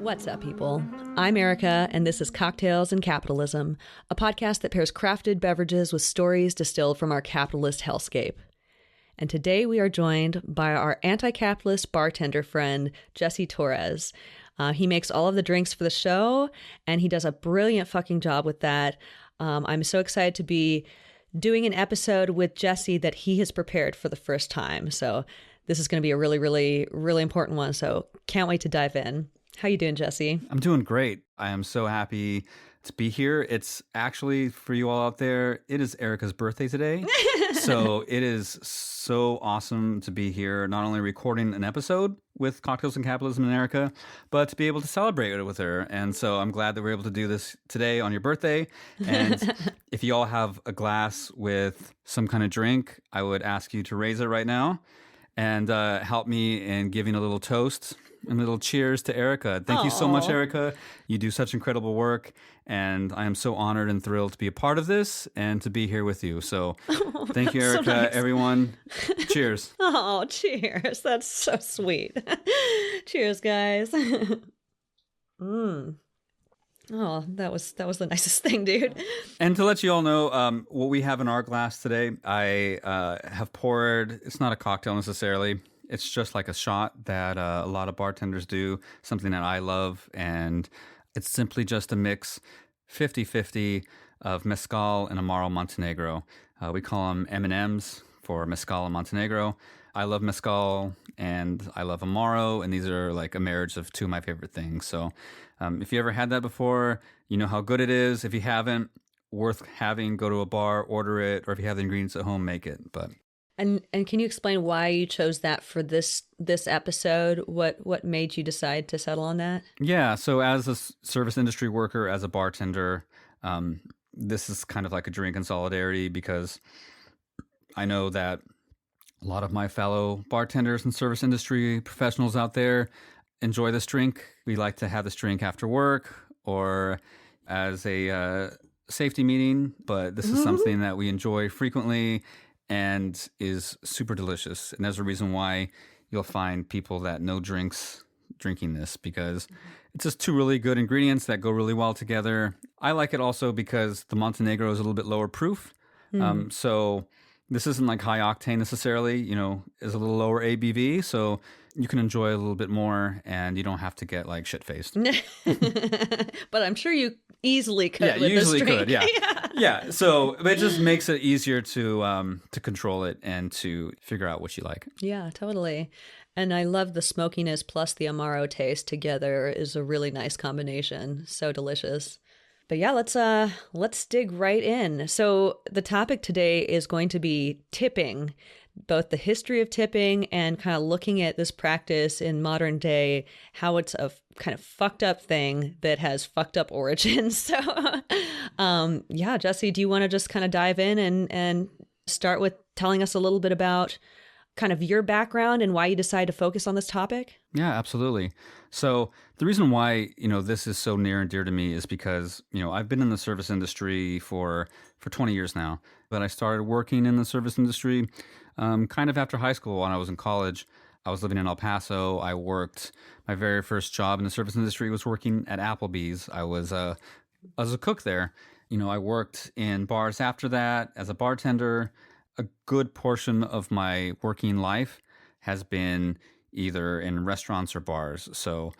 What's up, people? I'm Erica, and this is Cocktails and Capitalism, a podcast that pairs crafted beverages with stories distilled from our capitalist hellscape. And today we are joined by our anti-capitalist bartender friend, Jesse Torres. He makes all of the drinks for the show, and he does a brilliant fucking job with that. I'm so excited to be doing an episode with Jesse that he has prepared for the first time. So this is going to be a really, really, really important one. So can't wait to dive in. How you doing, Jesse? I'm doing great. I am so happy to be here. It's actually, for you all out there, it is Erica's birthday today. So it is so awesome to be here, not only recording an episode with Cocktails and Capitalism and Erica, but to be able to celebrate it with her. And so I'm glad that we're able to do this today on your birthday. And if you all have a glass with some kind of drink, I would ask you to raise it right now and help me in giving a little toast. And a little cheers to Erica. Thank you so much, Erica. You do such incredible work, and I am so honored and thrilled to be a part of this and to be here with you. So thank you, Erica. So nice. Everyone, cheers. Oh, cheers. That's so sweet. Cheers, guys. Oh, that was the nicest thing, dude. And to let you all know what we have in our glass today, I have poured, it's not a cocktail necessarily, it's just like a shot that a lot of bartenders do, something that I love, and it's simply just a mix 50-50 of Mezcal and Amaro Montenegro. We call them M&Ms for Mezcal and Montenegro. I love Mezcal and I love Amaro, and these are like a marriage of two of my favorite things. So if you ever had that before, you know how good it is. If you haven't, worth having, go to a bar, order it, or if you have the ingredients at home, make it. But And can you explain why you chose that for this episode? What made you decide to settle on that? Yeah, so as a service industry worker, as a bartender, this is kind of like a drink in solidarity because I know that a lot of my fellow bartenders and service industry professionals out there enjoy this drink. We like to have this drink after work or as a safety meeting, but this is something that we enjoy frequently and is super delicious. And there's a reason why you'll find people that know drinks drinking this because it's just two really good ingredients that go really well together. I like it also because the Montenegro is a little bit lower proof. So this isn't like high octane necessarily, is a little lower ABV. So you can enjoy a little bit more and you don't have to get like shit-faced. But I'm sure you easily could. Yeah, with you usually this drink. could. Yeah. Yeah. So it just makes it easier to control it and to figure out what you like. Yeah, totally. And I love the smokiness plus the Amaro taste together is a really nice combination. So delicious. But yeah, let's dig right in. So the topic today is going to be tipping, both the history of tipping and kind of looking at this practice in modern day, how it's a kind of fucked up thing that has fucked up origins. So yeah, Jesse, do you want to just kind of dive in and start with telling us a little bit about kind of your background and why you decided to focus on this topic? Yeah, absolutely. So the reason why, this is so near and dear to me is because, I've been in the service industry for 20 years now, but I started working in the service industry kind of after high school when I was in college. I was living in El Paso. I worked, my very first job in the service industry was working at Applebee's. I was a cook there. I worked in bars after that as a bartender. A good portion of my working life has been either in restaurants or bars. So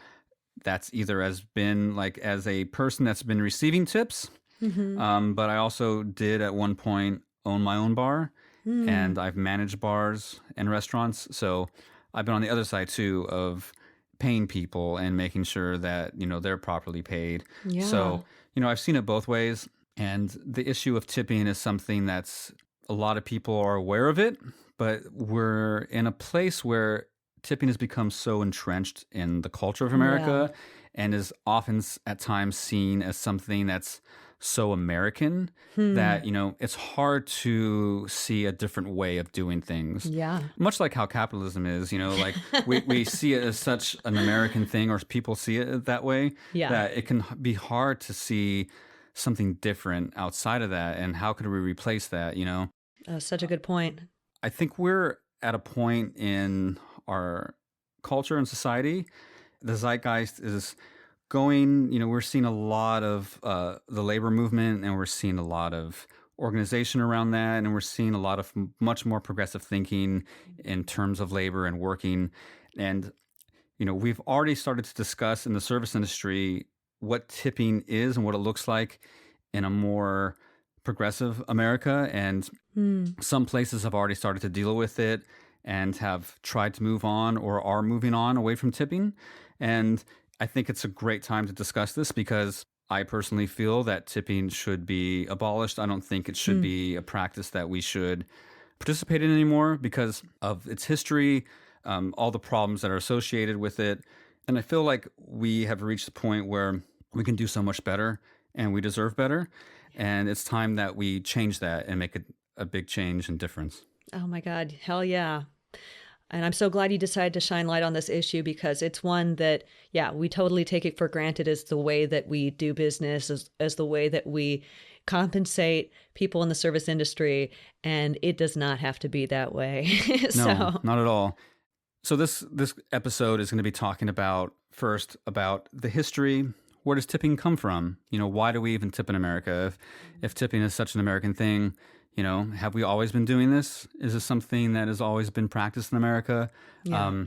that's either as a person that's been receiving tips, but I also did at one point own my own bar, and I've managed bars and restaurants. So I've been on the other side too of paying people and making sure that, they're properly paid. Yeah. So, I've seen it both ways. And the issue of tipping is something that's a lot of people are aware of it, but we're in a place where tipping has become so entrenched in the culture of America and is often at times seen as something that's so American that, it's hard to see a different way of doing things. Yeah. Much like how capitalism is, like we see it as such an American thing, or people see it that way, that it can be hard to see something different outside of that. And how could we replace that, Such a good point. I think we're at a point in our culture and society. The zeitgeist is going, we're seeing a lot of the labor movement, and we're seeing a lot of organization around that, and we're seeing a lot of much more progressive thinking in terms of labor and working. And, we've already started to discuss in the service industry what tipping is and what it looks like in a more progressive America. And some places have already started to deal with it and have tried to move on or are moving on away from tipping. And I think it's a great time to discuss this because I personally feel that tipping should be abolished. I don't think it should be a practice that we should participate in anymore because of its history, all the problems that are associated with it. And I feel like we have reached the point where we can do so much better and we deserve better. And it's time that we change that and make a big change and difference. Oh my God. Hell yeah. And I'm so glad you decided to shine light on this issue because it's one that, yeah, we totally take it for granted as the way that we do business, as the way that we compensate people in the service industry. And it does not have to be that way. No, not at all. So this episode is going to be talking about the history. Where does tipping come from? Why do we even tip in America? If tipping is such an American thing, have we always been doing this? Is this something that has always been practiced in America? Yeah.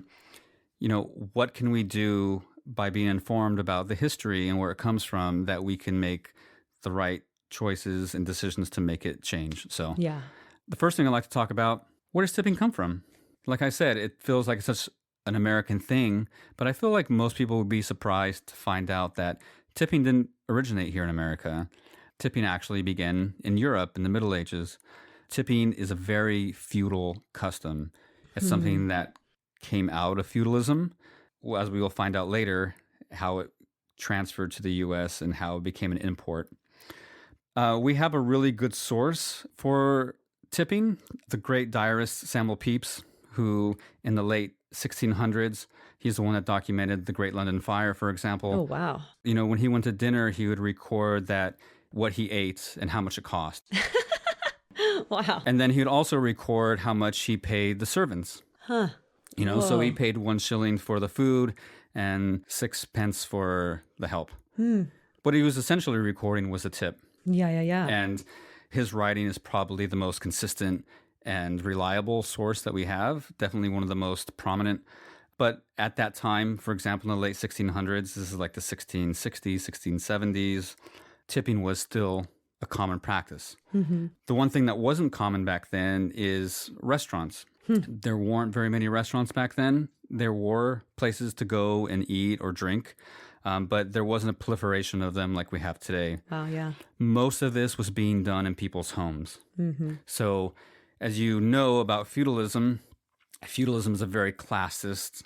What can we do by being informed about the history and where it comes from that we can make the right choices and decisions to make it change? So Yeah. the first thing I'd like to talk about, where does tipping come from? Like I said, it feels like it's such an American thing, but I feel like most people would be surprised to find out that tipping didn't originate here in America. Tipping actually began in Europe in the Middle Ages. Tipping is a very feudal custom. It's something that came out of feudalism, as we will find out later, how it transferred to the U.S. and how it became an import. We have a really good source for tipping. The great diarist Samuel Pepys, who in the late 1600s, he's the one that documented the Great London Fire, for example. Oh, wow. When he went to dinner, he would record that what he ate and how much it cost. Wow. And then he would also record how much he paid the servants. Huh. So he paid 1 shilling for the food and 6 pence for the help. What he was essentially recording was a tip. Yeah. And his writing is probably the most consistent and reliable source that we have, definitely one of the most prominent. But at that time, for example, in the late 1600s, this is like the 1660s, 1670s, tipping was still a common practice. The one thing that wasn't common back then is restaurants. There weren't very many restaurants back then. There were places to go and eat or drink, but there wasn't a proliferation of them like we have today. Wow, yeah. Most of this was being done in people's homes. So as you know about feudalism is a very classist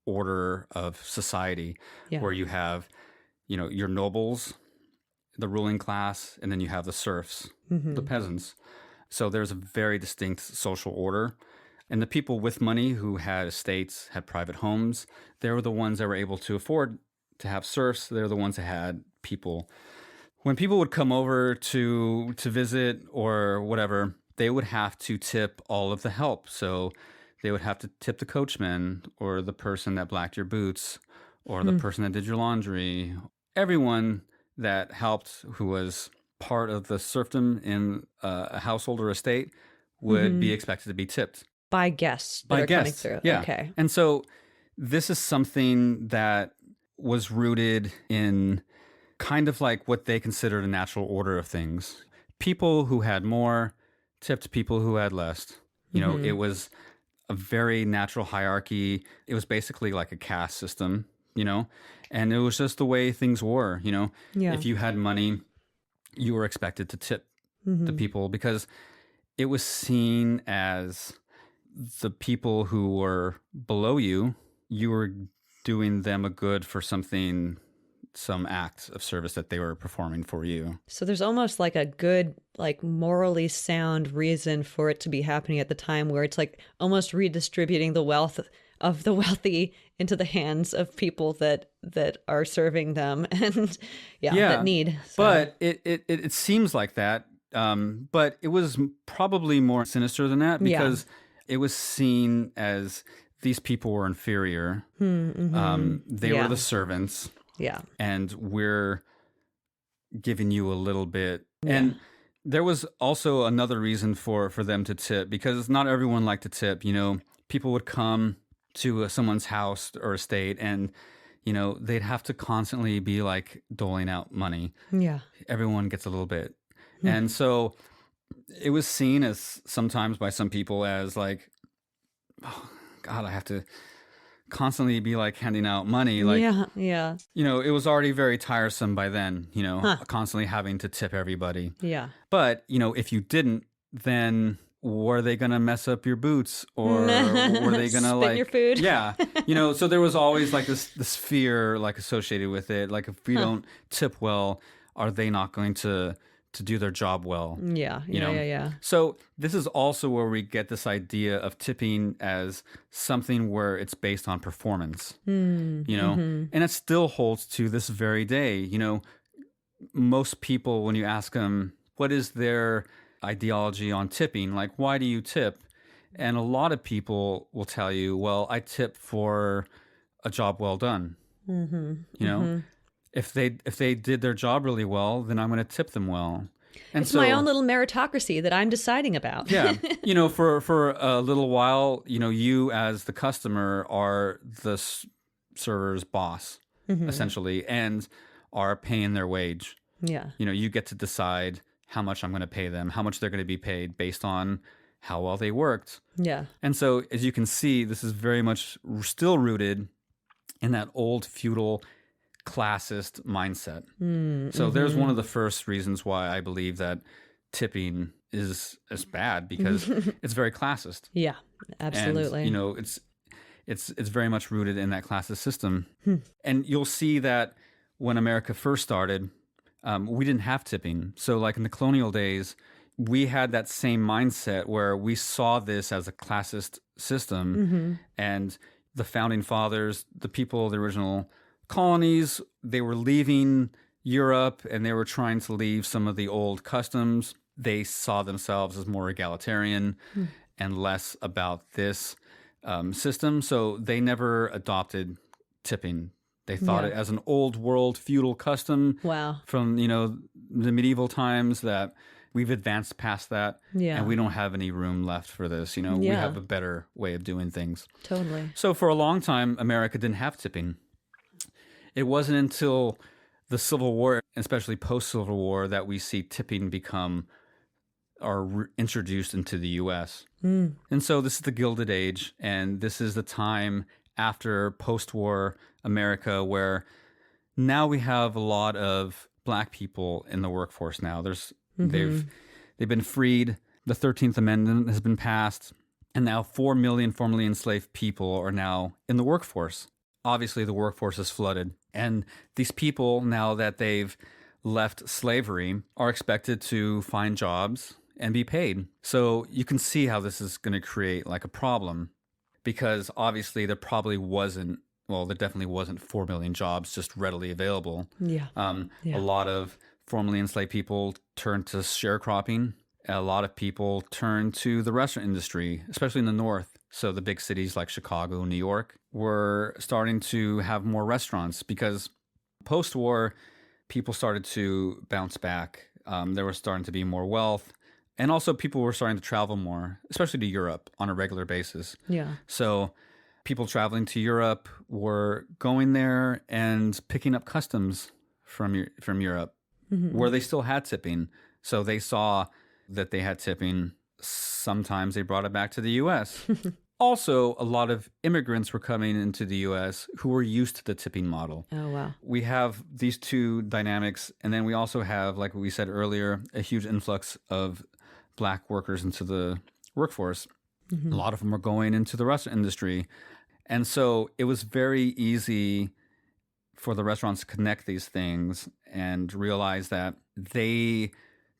order of society where you have, your nobles, the ruling class, and then you have the serfs, the peasants. So there's a very distinct social order. And the people with money who had estates, had private homes, they were the ones that were able to afford to have serfs. They're the ones that had people. When people would come over to visit or whatever, they would have to tip all of the help. So they would have to tip the coachman or the person that blacked your boots or the person that did your laundry. Everyone that helped who was part of the serfdom in a household or estate would be expected to be tipped. By guests that are coming through. Yeah. Okay. And so this is something that was rooted in kind of like what they considered a natural order of things. People who had more tipped people who had less. It was a very natural hierarchy. It was basically like a caste system, and it was just the way things were, If you had money, you were expected to tip the people because it was seen as the people who were below you, you were doing them a good for something, some act of service that they were performing for you. So there's almost like a good, like morally sound reason for it to be happening at the time where it's like almost redistributing the wealth of the wealthy into the hands of people that are serving them and that need. So. But it seems like that. But it was probably more sinister than that because it was seen as these people were inferior. They were the servants. Yeah. and we're giving you a little bit. Yeah. And there was also another reason for them to tip, because not everyone liked to tip. People would come to someone's house or estate, and they'd have to constantly be like doling out money. Yeah. Everyone gets a little bit. And so it was seen as sometimes by some people as like, oh God, I have to constantly be like handing out money. Like, Yeah. it was already very tiresome by then, Huh. constantly having to tip everybody. Yeah. But, if you didn't, then were they going to mess up your boots, or were they going to Spit like your food? Yeah. So there was always like this fear like associated with it. Like, if we don't tip well, are they not going to do their job well? Yeah. Yeah. So this is also where we get this idea of tipping as something where it's based on performance, and it still holds to this very day. Most people, when you ask them, what is their ideology on tipping? Like, why do you tip? And a lot of people will tell you, well, I tip for a job well done. If they did their job really well, then I'm going to tip them well. And it's my own little meritocracy that I'm deciding about. Yeah. For a little while, you as the customer are the server's boss, essentially, and are paying their wage. Yeah. You get to decide how much I'm going to pay them, how much they're going to be paid based on how well they worked. Yeah. And so, as you can see, this is very much still rooted in that old feudal classist mindset. So there's one of the first reasons why I believe that tipping is bad, because it's very classist. Yeah, absolutely. And, it's very much rooted in that classist system. And you'll see that when America first started, we didn't have tipping. So like in the colonial days, we had that same mindset where we saw this as a classist system. And the founding fathers, the people of the original colonies, they were leaving Europe and they were trying to leave some of the old customs. They saw themselves as more egalitarian and less about this system. So they never adopted tipping. They thought it as an old world feudal custom from, the medieval times, that we've advanced past that and we don't have any room left for this. We have a better way of doing things. Totally. So for a long time, America didn't have tipping. It wasn't until the Civil War, especially post-Civil War, that we see tipping become or introduced into the U.S. And so this is the Gilded Age, and this is the time after post-war America where now we have a lot of Black people in the workforce now. They've been freed. The 13th Amendment has been passed, and now 4 million formerly enslaved people are now in the workforce. Obviously, the workforce is flooded. And these people, now that they've left slavery, are expected to find jobs and be paid. So you can see how this is going to create like a problem, because obviously there definitely wasn't 4 million jobs just readily available. A lot of formerly enslaved people turned to sharecropping. A lot of people turned to the restaurant industry, especially in the North. So the big cities like Chicago, New York were starting to have more restaurants, because post-war, people started to bounce back. There was starting to be more wealth. And also people were starting to travel more, especially to Europe on a regular basis. Yeah. So people traveling to Europe were going there and picking up customs from Europe, where they still had tipping. So they saw that they had tipping. Sometimes they brought it back to the U.S. Also, a lot of immigrants were coming into the U.S. who were used to the tipping model. Oh, wow. We have these two dynamics. And then we also have, like we said earlier, a huge influx of Black workers into the workforce. A lot of them were going into the restaurant industry. And so it was very easy for the restaurants to connect these things and realize that they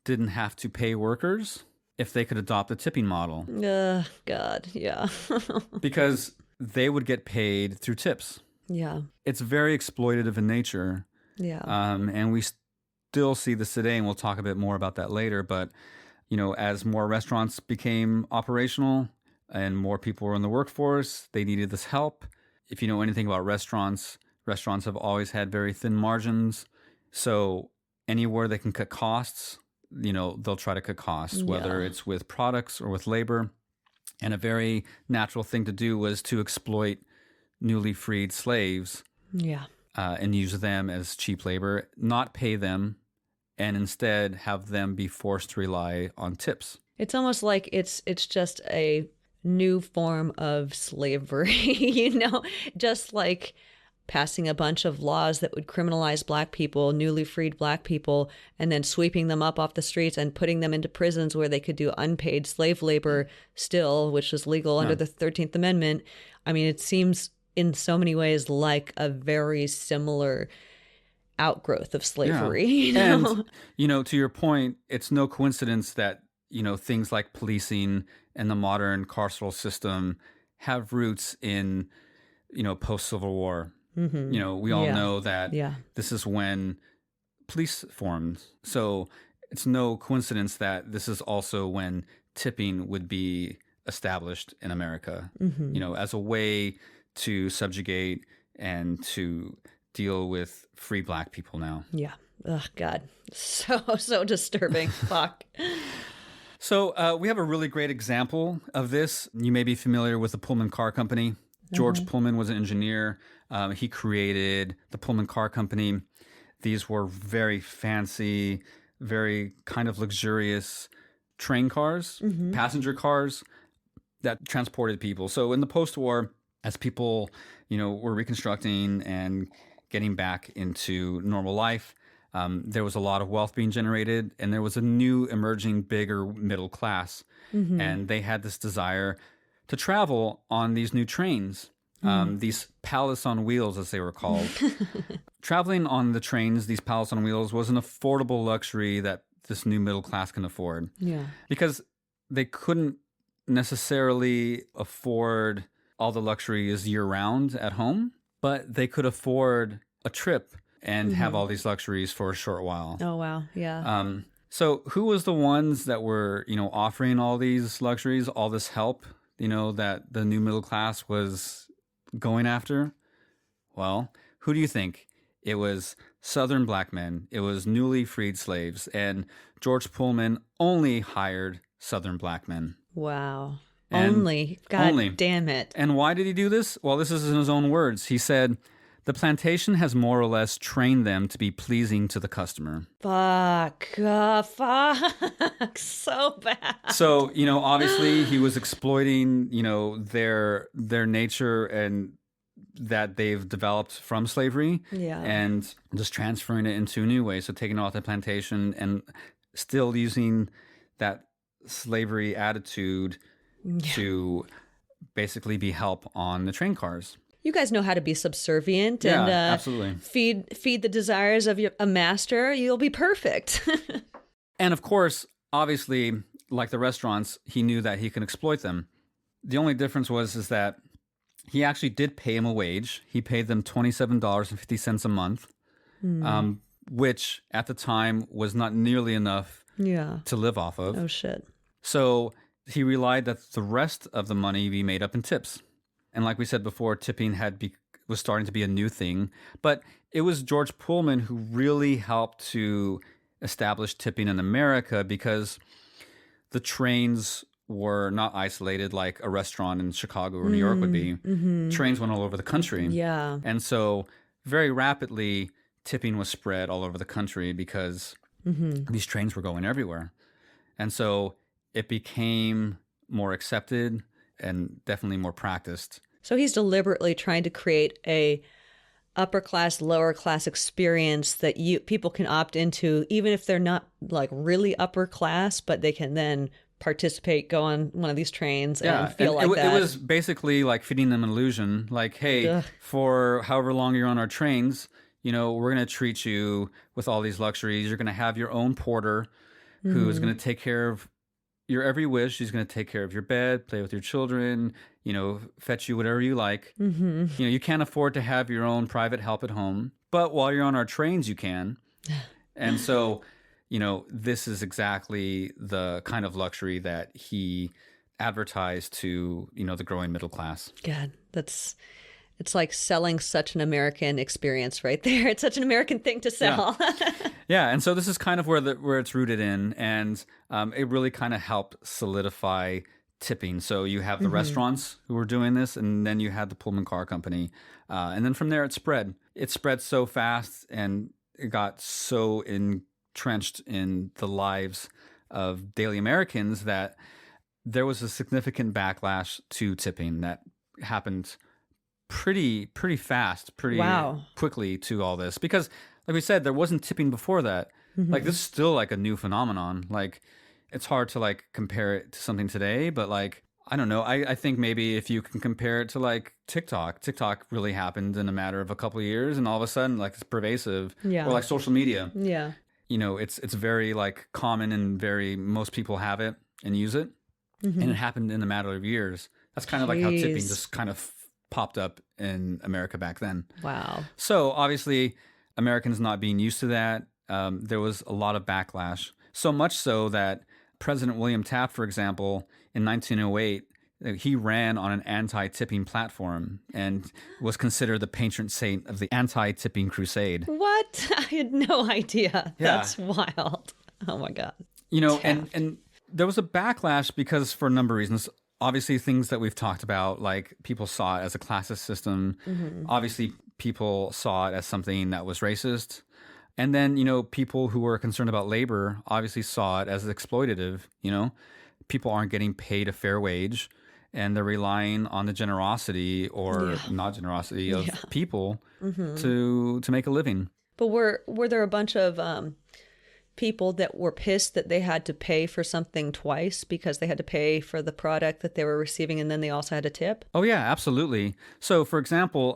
didn't have to pay workers if they could adopt a tipping model. God, yeah. Because they would get paid through tips. Yeah. It's very exploitative in nature. Yeah. And we still see this today, and we'll talk a bit more about that later. But, as more restaurants became operational and more people were in the workforce, they needed this help. If you know anything about restaurants, Restaurants have always had very thin margins. So anywhere they can cut costs, they'll try to cut costs, whether Yeah. it's with products or with labor. And a very natural thing to do was to exploit newly freed slaves Yeah. and use them as cheap labor, not pay them, and instead have them be forced to rely on tips. It's almost like it's just a new form of slavery, just like passing a bunch of laws that would criminalize black people, newly freed black people, and then sweeping them up off the streets and putting them into prisons where they could do unpaid slave labor still, which is legal under the 13th Amendment. I mean, it seems in so many ways like a very similar outgrowth of slavery. Yeah. And, to your point, it's no coincidence that, things like policing and the modern carceral system have roots in, post-Civil War. We all know that this is when police formed. So it's no coincidence that this is also when tipping would be established in America, as a way to subjugate and to deal with free black people now. Yeah. Oh, God. So disturbing. Fuck. So we have a really great example of this. You may be familiar with the Pullman Car Company. George Pullman was an engineer. He created the Pullman Car Company. These were very fancy, very kind of luxurious train cars, passenger cars that transported people. So in the post-war, as people, were reconstructing and getting back into normal life, there was a lot of wealth being generated, and there was a new emerging bigger middle class. And they had this desire to travel on these new trains, these palace on wheels, as they were called. Traveling on the trains, these palace on wheels, was an affordable luxury that this new middle class can afford. Yeah. Because they couldn't necessarily afford all the luxuries year-round at home, but they could afford a trip and have all these luxuries for a short while. Oh, wow. Yeah. So who was the ones that were, offering all these luxuries, all this help, that the new middle class was going after? Well, who do you think? It was Southern black men. It was newly freed slaves. And George Pullman only hired Southern black men. Wow. And God damn it. And why did he do this? Well, this is in his own words. He said, "The plantation has more or less trained them to be pleasing to the customer." Fuck. Fuck. So bad. So, obviously he was exploiting, their nature and that they've developed from slavery, and just transferring it into a new way. So taking it off the plantation and still using that slavery attitude to basically be help on the train cars. You guys know how to be subservient Yeah, and absolutely. feed the desires of a master. You'll be perfect. And of course, obviously, like the restaurants, he knew that he could exploit them. The only difference is that he actually did pay him a wage. He paid them $27.50 a month, which at the time was not nearly enough to live off of. Oh, shit. So he relied that the rest of the money be made up in tips. And like we said before, tipping was starting to be a new thing. But it was George Pullman who really helped to establish tipping in America, because the trains were not isolated like a restaurant in Chicago or New York would be. Trains went all over the country. Yeah. And so very rapidly, tipping was spread all over the country because these trains were going everywhere. And so it became more accepted and definitely more practiced. So he's deliberately trying to create a upper class, lower class experience that people can opt into, even if they're not like really upper class, but they can then participate, go on one of these trains and feel like that. It was basically like feeding them an illusion. Like, hey, for however long you're on our trains, we're going to treat you with all these luxuries. You're going to have your own porter who is going to take care of your every wish. He's going to take care of your bed, play with your children, fetch you whatever you like. You can't afford to have your own private help at home, but while you're on our trains, you can. And so, this is exactly the kind of luxury that he advertised to, the growing middle class. God, It's like selling such an American experience right there. It's such an American thing to Yeah. sell. Yeah, and so this is kind of where it's rooted in, and it really kind of helped solidify tipping. So you have the restaurants who were doing this, and then you had the Pullman car company, and then from there it spread. It spread so fast, and it got so entrenched in the lives of daily Americans that there was a significant backlash to tipping that happened pretty fast, pretty Wow. quickly to all this, because like we said, there wasn't tipping before that. Like this is still like a new phenomenon. Like it's hard to like compare it to something today, but like I don't know. I think maybe if you can compare it to like TikTok really happened in a matter of a couple of years, and all of a sudden like it's pervasive. Yeah. Or like social media. Yeah. You know, it's very like common, and very most people have it and use it. And it happened in a matter of years. That's kind of like how tipping Jeez. just kind of popped up in America back then. Wow. So obviously, Americans not being used to that, there was a lot of backlash. So much so that President William Taft, for example, in 1908, he ran on an anti-tipping platform and was considered the patron saint of the anti-tipping crusade. What? I had no idea. Yeah. That's wild. Oh my God. You know, Taft. and there was a backlash because for a number of reasons. Obviously, things that we've talked about, like people saw it as a classist system. Obviously, people saw it as something that was racist. And then, you know, people who were concerned about labor obviously saw it as exploitative. You know, people aren't getting paid a fair wage, and they're relying on the generosity or not generosity of people to make a living. But were there a bunch of people that were pissed that they had to pay for something twice because they had to pay for the product that they were receiving, and then they also had a tip? Oh, yeah, absolutely. So, for example,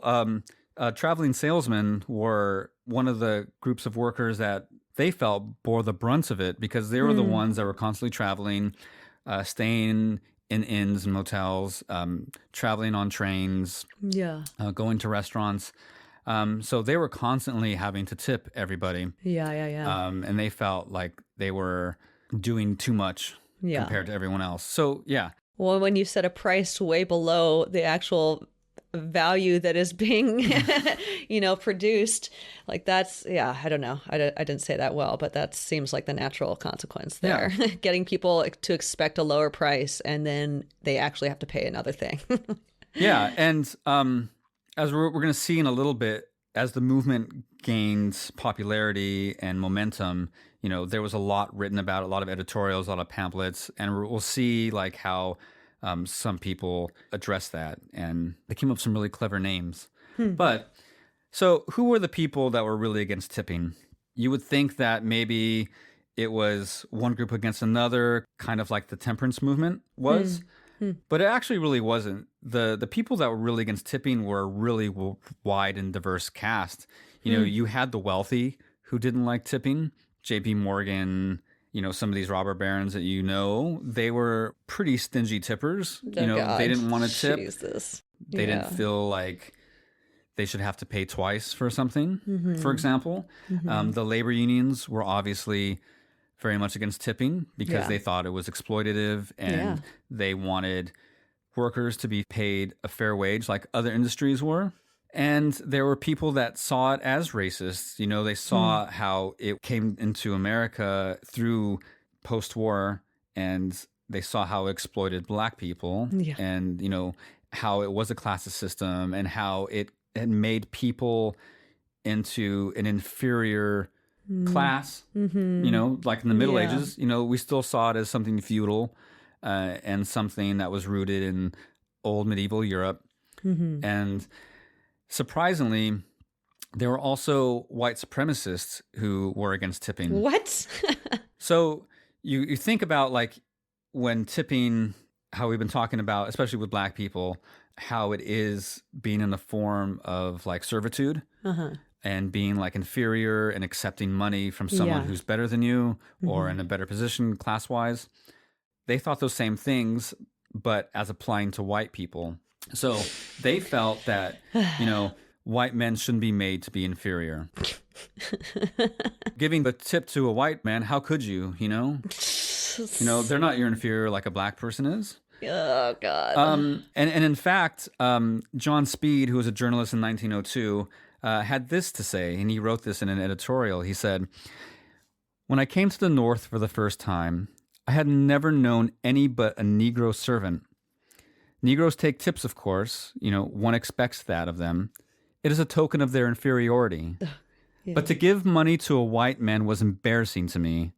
traveling salesmen were one of the groups of workers that they felt bore the brunt of it, because they were the ones that were constantly traveling, staying in inns and motels, traveling on trains, Yeah. going to restaurants. So they were constantly having to tip everybody. Yeah. And they felt like they were doing too much Yeah. compared to everyone else. So, yeah. Well, when you set a price way below the actual value that is being, produced, like that's, I don't know. I didn't say that well, but that seems like the natural consequence there. Yeah. Getting people to expect a lower price, and then they actually have to pay another thing. Yeah. And as we're going to see in a little bit, as the movement gained popularity and momentum, you know, there was a lot written about it, a lot of editorials, a lot of pamphlets, and we'll see like how some people address that, and they came up with some really clever names. But so who were the people that were really against tipping? You would think that maybe it was one group against another, kind of like the temperance movement was. But it actually really wasn't. The people that were really against tipping were a really wide and diverse cast. You know, you had the wealthy who didn't like tipping. J.P. Morgan, you know, some of these robber barons that you know, they were pretty stingy tippers. They didn't want to tip. Jesus. They didn't feel like they should have to pay twice for something, for example. The labor unions were obviously very much against tipping because they thought it was exploitative, and they wanted workers to be paid a fair wage like other industries were. And there were people that saw it as racist. You know, they saw how it came into America through post-war, and they saw how it exploited black people, and, you know, how it was a classist system, and how it had made people into an inferior class. You know, like in the Middle Ages, you know, we still saw it as something feudal and something that was rooted in old medieval Europe. And surprisingly, there were also white supremacists who were against tipping. What? So you think about like when tipping, how we've been talking about, especially with black people, how it is being in the form of like servitude. And being like inferior and accepting money from someone who's better than you or in a better position class-wise. They thought those same things, but as applying to white people. So they felt that, you know, white men shouldn't be made to be inferior. Giving the tip to a white man, how could you, you know? You know, they're not your inferior like a black person is. Oh God. And in fact, John Speed, who was a journalist in 1902, had this to say, and he wrote this in an editorial. He said, "When I came to the North for the first time, I had never known any but a Negro servant. Negroes take tips, of course. One expects that of them. It is a token of their inferiority. Yeah. But to give money to a white man was embarrassing to me.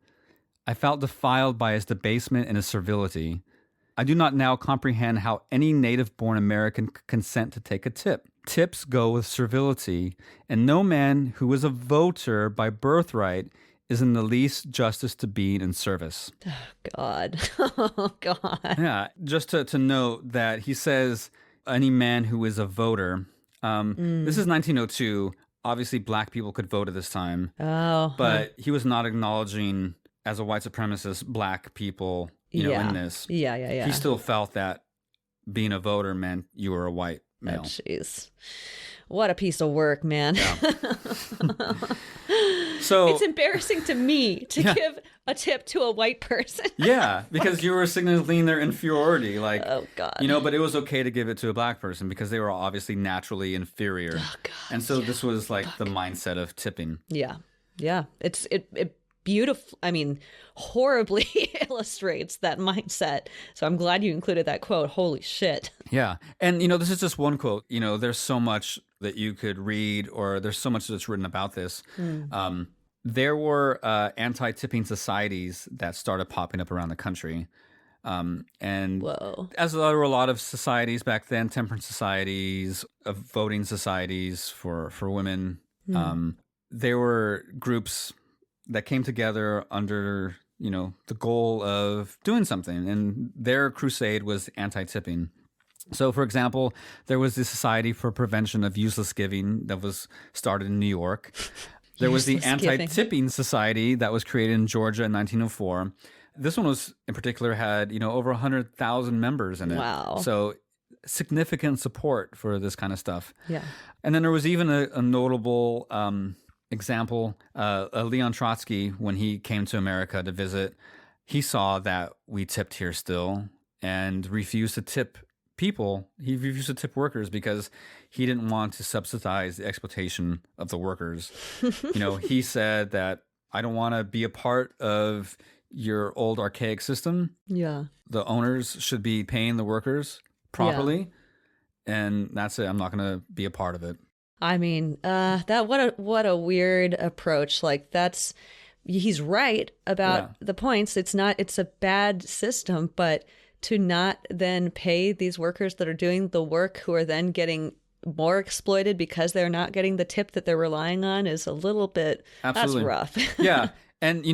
I felt defiled by his debasement and his servility. I do not now comprehend how any native-born American could consent to take a tip. Tips go with servility, and no man who is a voter by birthright is in the least justice to being in service." Oh God. Oh God. Yeah, just to note that he says any man who is a voter. This is 1902. Obviously, black people could vote at this time, Oh. but he was not acknowledging, as a white supremacist, black people, in this. Yeah. He still felt that being a voter meant you were a white Oh, male. jeez. What a piece of work, man. Yeah. So it's embarrassing to me to give a tip to a white person. Yeah, because you were signaling their inferiority, like, Oh God. but it was okay to give it to a black person because they were obviously naturally inferior. Oh God. And so this was like the mindset of tipping. Yeah. It beautiful. I mean, horribly illustrates that mindset. So I'm glad you included that quote. Holy shit. Yeah. And, this is just one quote. There's so much that you could read, or there's so much that's written about this. There were anti-tipping societies that started popping up around the country. And Whoa. as there were a lot of societies back then, temperance societies, voting societies for women, there were groups that came together under, the goal of doing something. And their crusade was anti-tipping. So, for example, there was the Society for Prevention of Useless Giving that was started in New York. There was the Useless giving. Anti-Tipping Society that was created in Georgia in 1904. This one was, in particular, had, over 100,000 members in it. Wow. So significant support for this kind of stuff. Yeah. And then there was even a notable example, Leon Trotsky, when he came to America to visit, he saw that we tipped here still and refused to tip people. He refused to tip workers because he didn't want to subsidize the exploitation of the workers. He said that, I don't want to be a part of your old archaic system. Yeah. The owners should be paying the workers properly. And that's it. I'm not going to be a part of it. I mean, what a weird approach. Like he's right about the points. It's a bad system, but to not then pay these workers that are doing the work, who are then getting more exploited because they're not getting the tip that they're relying on, is a little bit, Absolutely. That's rough. Yeah. And,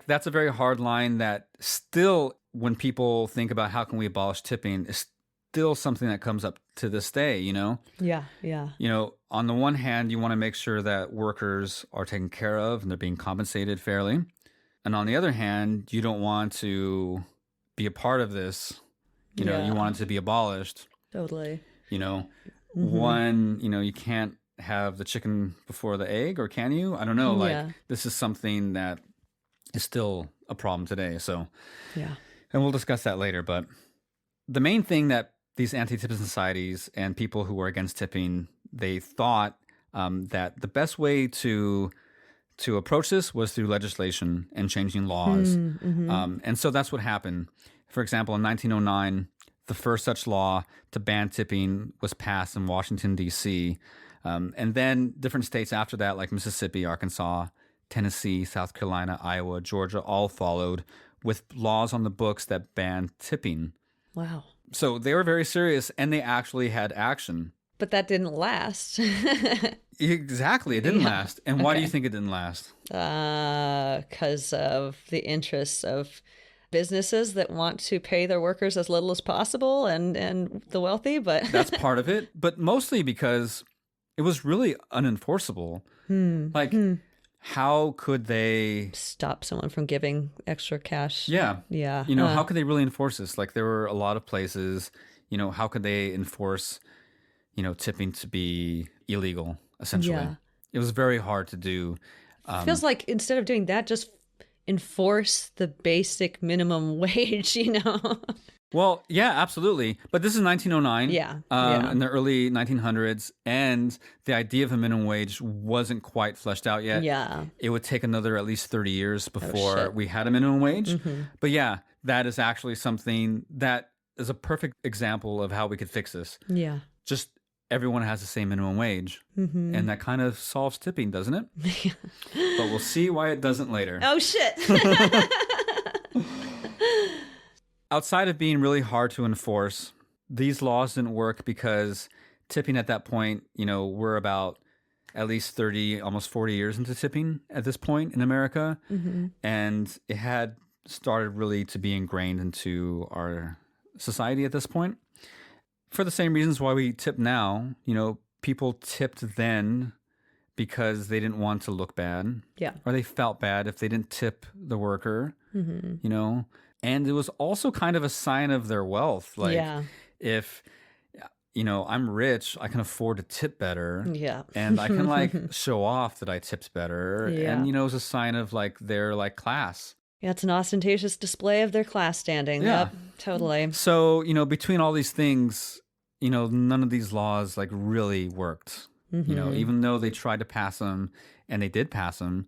that's a very hard line that still, when people think about how can we abolish tipping, is still something that comes up to this day, Yeah. On the one hand, you want to make sure that workers are taken care of and they're being compensated fairly. And on the other hand, you don't want to be a part of this. You want it to be abolished. Totally. One, you can't have the chicken before the egg, or can you? I don't know. This is something that is still a problem today. So, yeah. And we'll discuss that later. But the main thing that these anti-tipping societies and people who were against tipping, they thought that the best way to approach this was through legislation and changing laws. And so that's what happened. For example, in 1909, the first such law to ban tipping was passed in Washington, D.C. And then different states after that, like Mississippi, Arkansas, Tennessee, South Carolina, Iowa, Georgia, all followed with laws on the books that banned tipping. Wow. So they were very serious, and they actually had action. But that didn't last. Exactly. It didn't last. And why do you think it didn't last? Because of the interests of businesses that want to pay their workers as little as possible, and the wealthy. But that's part of it. But mostly because it was really unenforceable. How could they stop someone from giving extra cash? Yeah. Yeah. How could they really enforce this? Like, there were a lot of places, how could they enforce, tipping to be illegal, essentially? Yeah. It was very hard to do. It feels like instead of doing that, just enforce the basic minimum wage, Well, yeah, absolutely. But this is 1909, Yeah, yeah, in the early 1900s, and the idea of a minimum wage wasn't quite fleshed out yet. yeah. It would take another at least 30 years Oh before shit. we had a minimum wage. Mm-hmm. But yeah, that is actually something that is a perfect example of how we could fix this. Yeah. Just everyone has the same minimum wage. Mm-hmm. And that kind of solves tipping, doesn't it? But we'll see why it doesn't later. Oh shit. Outside of being really hard to enforce, these laws didn't work because tipping at that point, we're about at least 30, almost 40 years into tipping at this point in America. Mm-hmm. And it had started really to be ingrained into our society at this point. For the same reasons why we tip now, people tipped then because they didn't want to look bad. Yeah. Or they felt bad if they didn't tip the worker, Mm-hmm. And it was also kind of a sign of their wealth. Like, Yeah. if, I'm rich, I can afford to tip better. Yeah. And I can, like, show off that I tipped better. Yeah. And, it's a sign of, like, their, like, class. Yeah, it's an ostentatious display of their class standing. Yeah. Yep, totally. So, between all these things, none of these laws, like, really worked. Mm-hmm. Even though they tried to pass them, and they did pass them,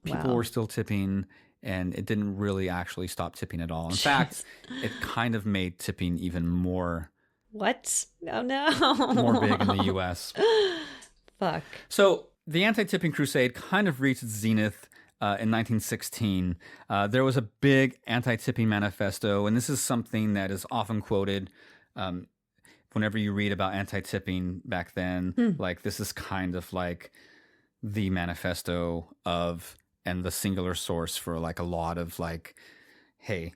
people Wow. were still tipping, and it didn't really actually stop tipping at all. In fact, it kind of made tipping even more What? Oh no. more big in the U.S. Fuck. So the anti-tipping crusade kind of reached its zenith in 1916. There was a big anti-tipping manifesto, and this is something that is often quoted whenever you read about anti-tipping back then. Like, this is kind of like the manifesto of, and the singular source for, like, a lot of, like, hey,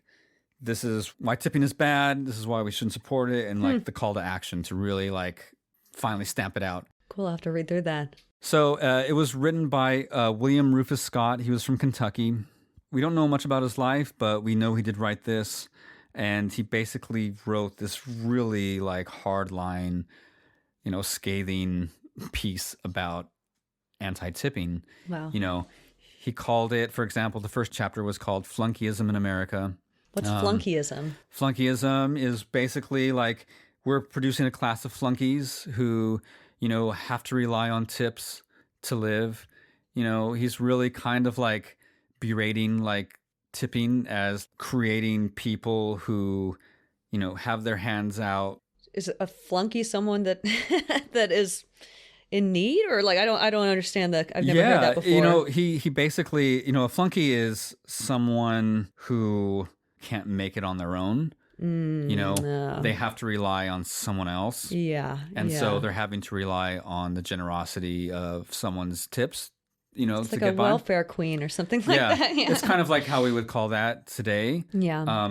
this is why tipping is bad, this is why we shouldn't support it, and, like, the call to action to really, like, finally stamp it out. Cool, I'll have to read through that. So it was written by William Rufus Scott. He was from Kentucky. We don't know much about his life, but we know he did write this, and he basically wrote this really, like, hardline, scathing piece about anti-tipping. Wow. He called it, for example, the first chapter was called Flunkyism in America. What's flunkyism? Flunkyism is basically like, we're producing a class of flunkies who, have to rely on tips to live. He's really kind of like berating, like, tipping as creating people who, have their hands out. Is a flunky someone that that is in need, or like I don't understand that. I've never heard that before. He basically, a flunky is someone who can't make it on their own. No. They have to rely on someone else. Yeah. And yeah. so they're having to rely on the generosity of someone's tips, it's to like get a by. welfare queen or something like that. Yeah. It's kind of like how we would call that today. Yeah.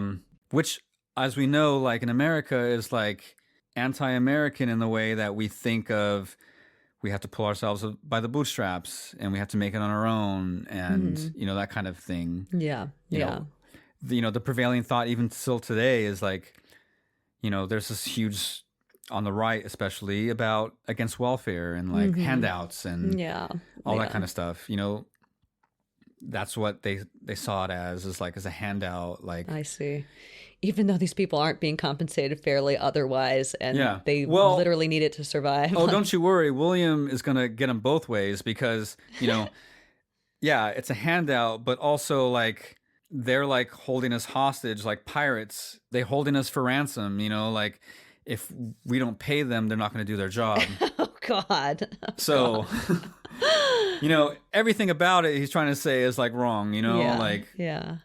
Which, as we know, like, in America is like anti-American in the way that we think of, we have to pull ourselves by the bootstraps and we have to make it on our own, and that kind of thing. Yeah. Yeah. The prevailing thought even still today is like, there's this huge, on the right especially, about against welfare and, like, handouts and all that kind of stuff. That's what they saw it as like, as a handout. Like, I see. Even though these people aren't being compensated fairly otherwise, and they literally need it to survive. Oh, don't you worry. William is going to get them both ways because, it's a handout, but also, like, they're, like, holding us hostage like pirates. They're holding us for ransom, like, if we don't pay them, they're not going to do their job. Oh, God. So, everything about it he's trying to say is, like, wrong, Yeah.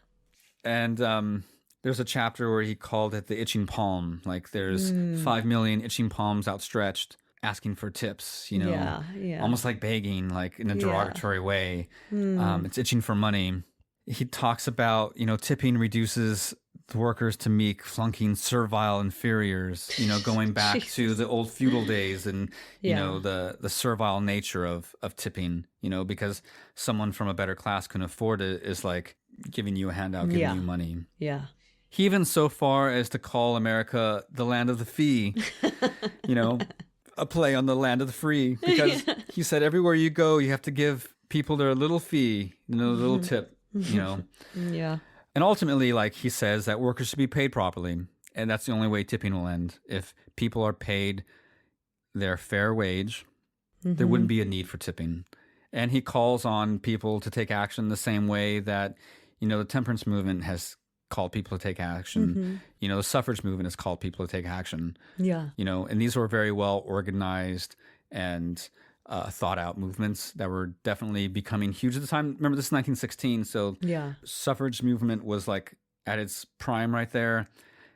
And there's a chapter where he called it the itching palm. Like, there's 5 million itching palms outstretched asking for tips, Yeah. almost like begging, like, in a derogatory way. It's itching for money. He talks about, tipping reduces the workers to meek, flunking servile inferiors, going back to the old feudal days and, the servile nature of tipping, because someone from a better class can afford it is like giving you a handout, giving you money. Yeah. He even so far as to call America the land of the fee, a play on the land of the free, because he said everywhere you go, you have to give people their little fee, little tip, Yeah. And ultimately, like, he says that workers should be paid properly. And that's the only way tipping will end. If people are paid their fair wage, there wouldn't be a need for tipping. And he calls on people to take action the same way that, the temperance movement has called people to take action. The suffrage movement has called people to take action. Yeah. And these were very well organized and thought out movements that were definitely becoming huge at the time. Remember, this is 1916. So suffrage movement was like at its prime right there.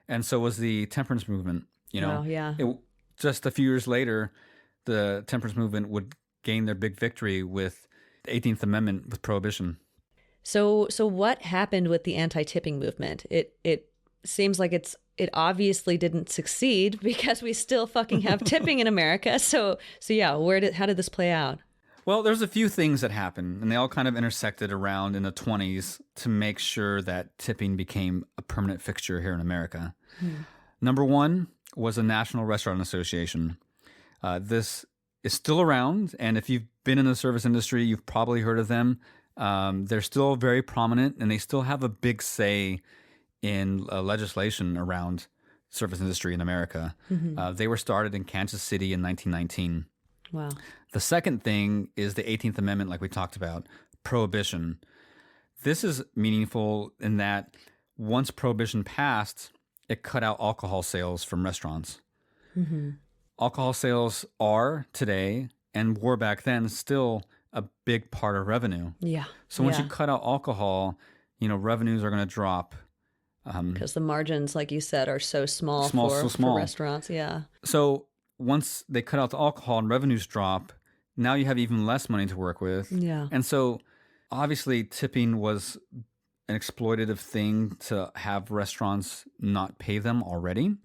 And so was the temperance movement, Wow, yeah. Just a few years later, the temperance movement would gain their big victory with the 18th Amendment with prohibition. So what happened with the anti-tipping movement? It seems like it obviously didn't succeed because we still fucking have tipping in America. So yeah, how did this play out? Well, there's a few things that happened, and they all kind of intersected around in the 20s to make sure that tipping became a permanent fixture here in America. Number one was the National Restaurant Association. This is still around, and if you've been in the service industry, you've probably heard of them. They're still very prominent, and they still have a big say in legislation around service industry in America. They were started in Kansas City in 1919. Wow. The second thing is the 18th Amendment, like we talked about, prohibition. This is meaningful in that once prohibition passed, it cut out alcohol sales from restaurants. Alcohol sales are today, and were back then, still a big part of revenue. Yeah. So once you cut out alcohol, revenues are going to drop. Because the margins, like you said, are so small for restaurants. Yeah. So once they cut out the alcohol and revenues drop, now you have even less money to work with. Yeah. And so obviously tipping was an exploitative thing to have restaurants not pay them already.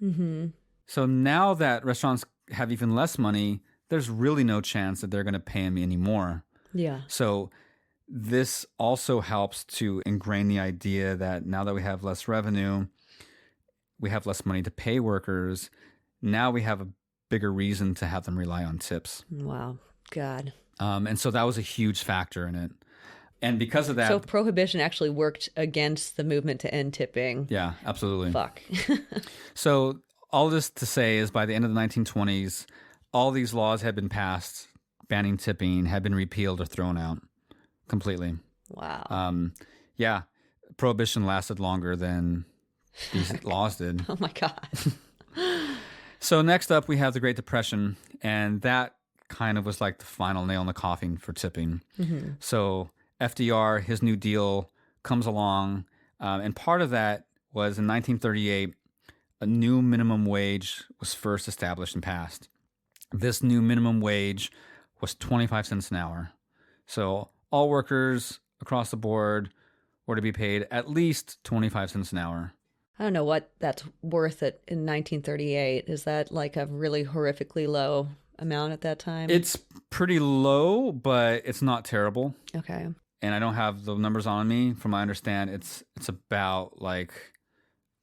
So now that restaurants have even less money, there's really no chance that they're going to pay them anymore. Yeah. So this also helps to ingrain the idea that now that we have less revenue, we have less money to pay workers. Now we have a bigger reason to have them rely on tips. Wow. God. And so that was a huge factor in it. And because of that... So prohibition actually worked against the movement to end tipping. Yeah, absolutely. Fuck. So all this to say is by the end of the 1920s, all these laws had been passed banning tipping, had been repealed or thrown out completely. Wow. Yeah, prohibition lasted longer than these laws did. Oh my God. So next up, we have the Great Depression, and that kind of was like the final nail in the coffin for tipping. So FDR, his New Deal comes along, and part of that was in 1938, a new minimum wage was first established and passed. This new minimum wage was 25 cents an hour. So all workers across the board were to be paid at least 25 cents an hour. I don't know what that's worth in 1938. Is that like a really horrifically low amount at that time? It's pretty low, but it's not terrible. Okay. And I don't have the numbers on me. From what I understand, it's about like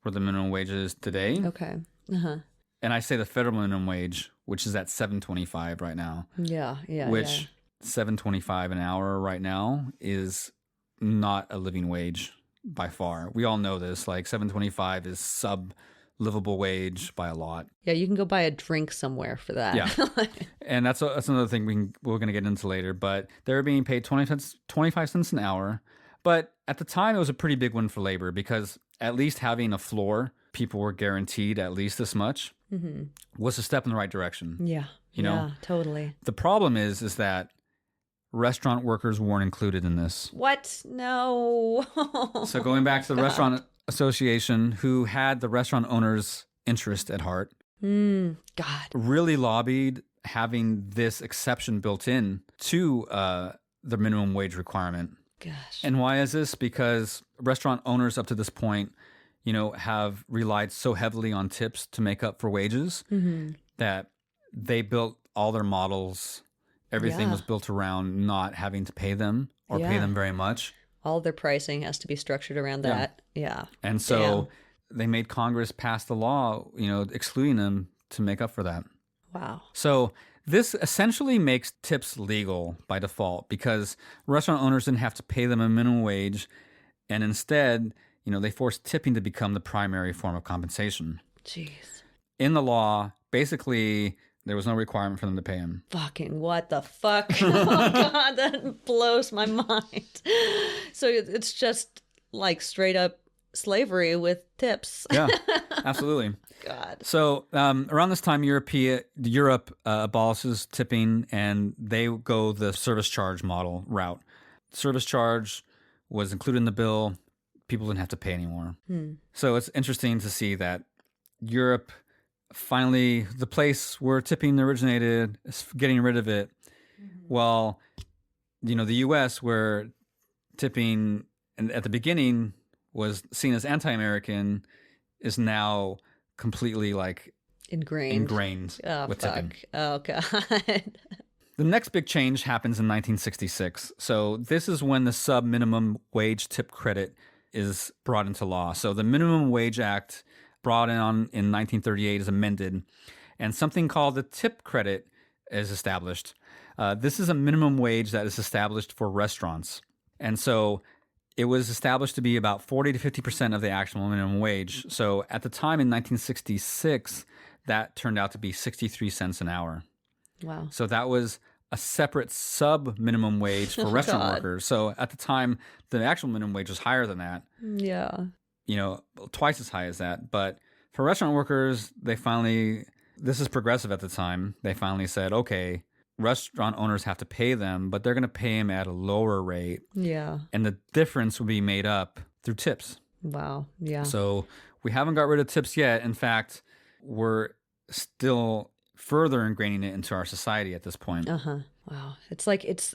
where the minimum wage is today. Okay. Uh-huh. And I say the federal minimum wage, which is at $7.25 right now. Yeah. Which $7.25 an hour right now is not a living wage by far. We all know this. Like $7.25 is sub-livable wage by a lot. Yeah, you can go buy a drink somewhere for that. Yeah, and that's another thing we're going to get into later. But they're being paid 25 cents an hour. But at the time, it was a pretty big win for labor because at least having a floor, people were guaranteed at least this much, was a step in the right direction. Yeah, yeah, totally. The problem is that restaurant workers weren't included in this. What? No. So going back to the Restaurant Association, who had the restaurant owners' interest at heart, God, really lobbied having this exception built in to the minimum wage requirement. Gosh. And why is this? Because restaurant owners up to this point, have relied so heavily on tips to make up for wages that they built all their models. Everything was built around not having to pay them or pay them very much. All their pricing has to be structured around that. Yeah. And so they made Congress pass the law, excluding them to make up for that. Wow. So this essentially makes tips legal by default because restaurant owners didn't have to pay them a minimum wage. And instead, they forced tipping to become the primary form of compensation. Jeez. In the law, basically, there was no requirement for them to pay him. Fucking what the fuck? Oh God, that blows my mind. So it's just like straight up slavery with tips. Yeah, absolutely. God. So around this time, Europe abolishes tipping, and they go the service charge model route. Service charge was included in the bill. People didn't have to pay anymore. So it's interesting to see that Europe finally, the place where tipping originated, is getting rid of it. While, the U.S., where tipping at the beginning was seen as anti-American, is now completely like ingrained Oh, with fuck. tipping. Oh, God. The next big change happens in 1966. So this is when the sub-minimum wage tip credit is brought into law. So the Minimum Wage Act, brought in 1938, is amended, and something called the tip credit is established. This is a minimum wage that is established for restaurants. And so it was established to be about 40 to 50% of the actual minimum wage. So at the time in 1966, that turned out to be 63 cents an hour. Wow. So that was a separate sub minimum wage for restaurant God. workers. So at the time, the actual minimum wage was higher than that, Yeah. twice as high as that. But for restaurant workers, this is progressive at the time. They finally said, okay, restaurant owners have to pay them, but they're going to pay them at a lower rate. Yeah. And the difference will be made up through tips. Wow. Yeah. So we haven't got rid of tips yet. In fact, we're still further ingraining it into our society at this point. Wow. It's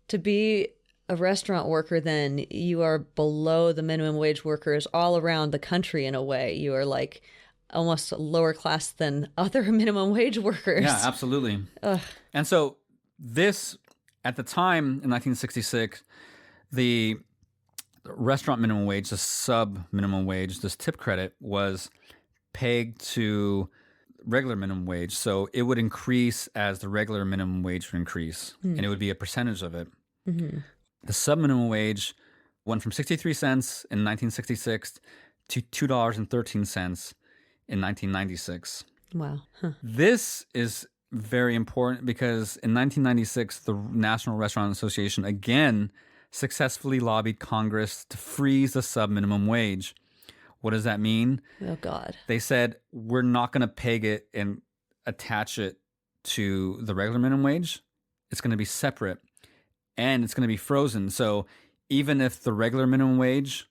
to be a restaurant worker, then you are below the minimum wage workers all around the country in a way. You are like almost lower class than other minimum wage workers. Yeah, absolutely. Ugh. And so this, at the time in 1966, the restaurant minimum wage, the sub minimum wage, this tip credit was pegged to regular minimum wage. So it would increase as the regular minimum wage would increase, and it would be a percentage of it. The sub minimum wage went from 63 cents in 1966 to $2.13 in 1996. Wow. Huh. This is very important because in 1996, the National Restaurant Association again successfully lobbied Congress to freeze the sub minimum wage. What does that mean? Oh, God. They said, we're not going to peg it and attach it to the regular minimum wage. It's going to be separate, and it's going to be frozen. So even if the regular minimum wage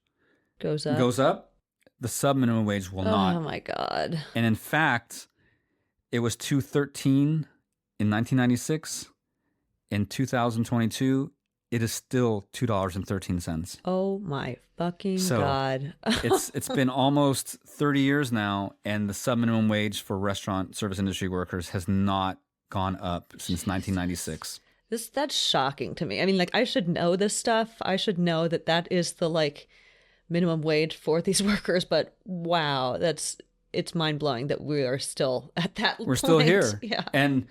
Goes up. the sub minimum wage will not. Oh, my God. And in fact, it was $2.13 in 1996. In 2022, it is still $2.13. Oh, my fucking So, God. It's been almost 30 years now, and the sub minimum wage for restaurant service industry workers has not gone up since 1996. That's shocking to me. I mean, like, I should know this stuff. I should know that is the like minimum wage for these workers, but wow, it's mind-blowing that we are still at that We're still here. Yeah. And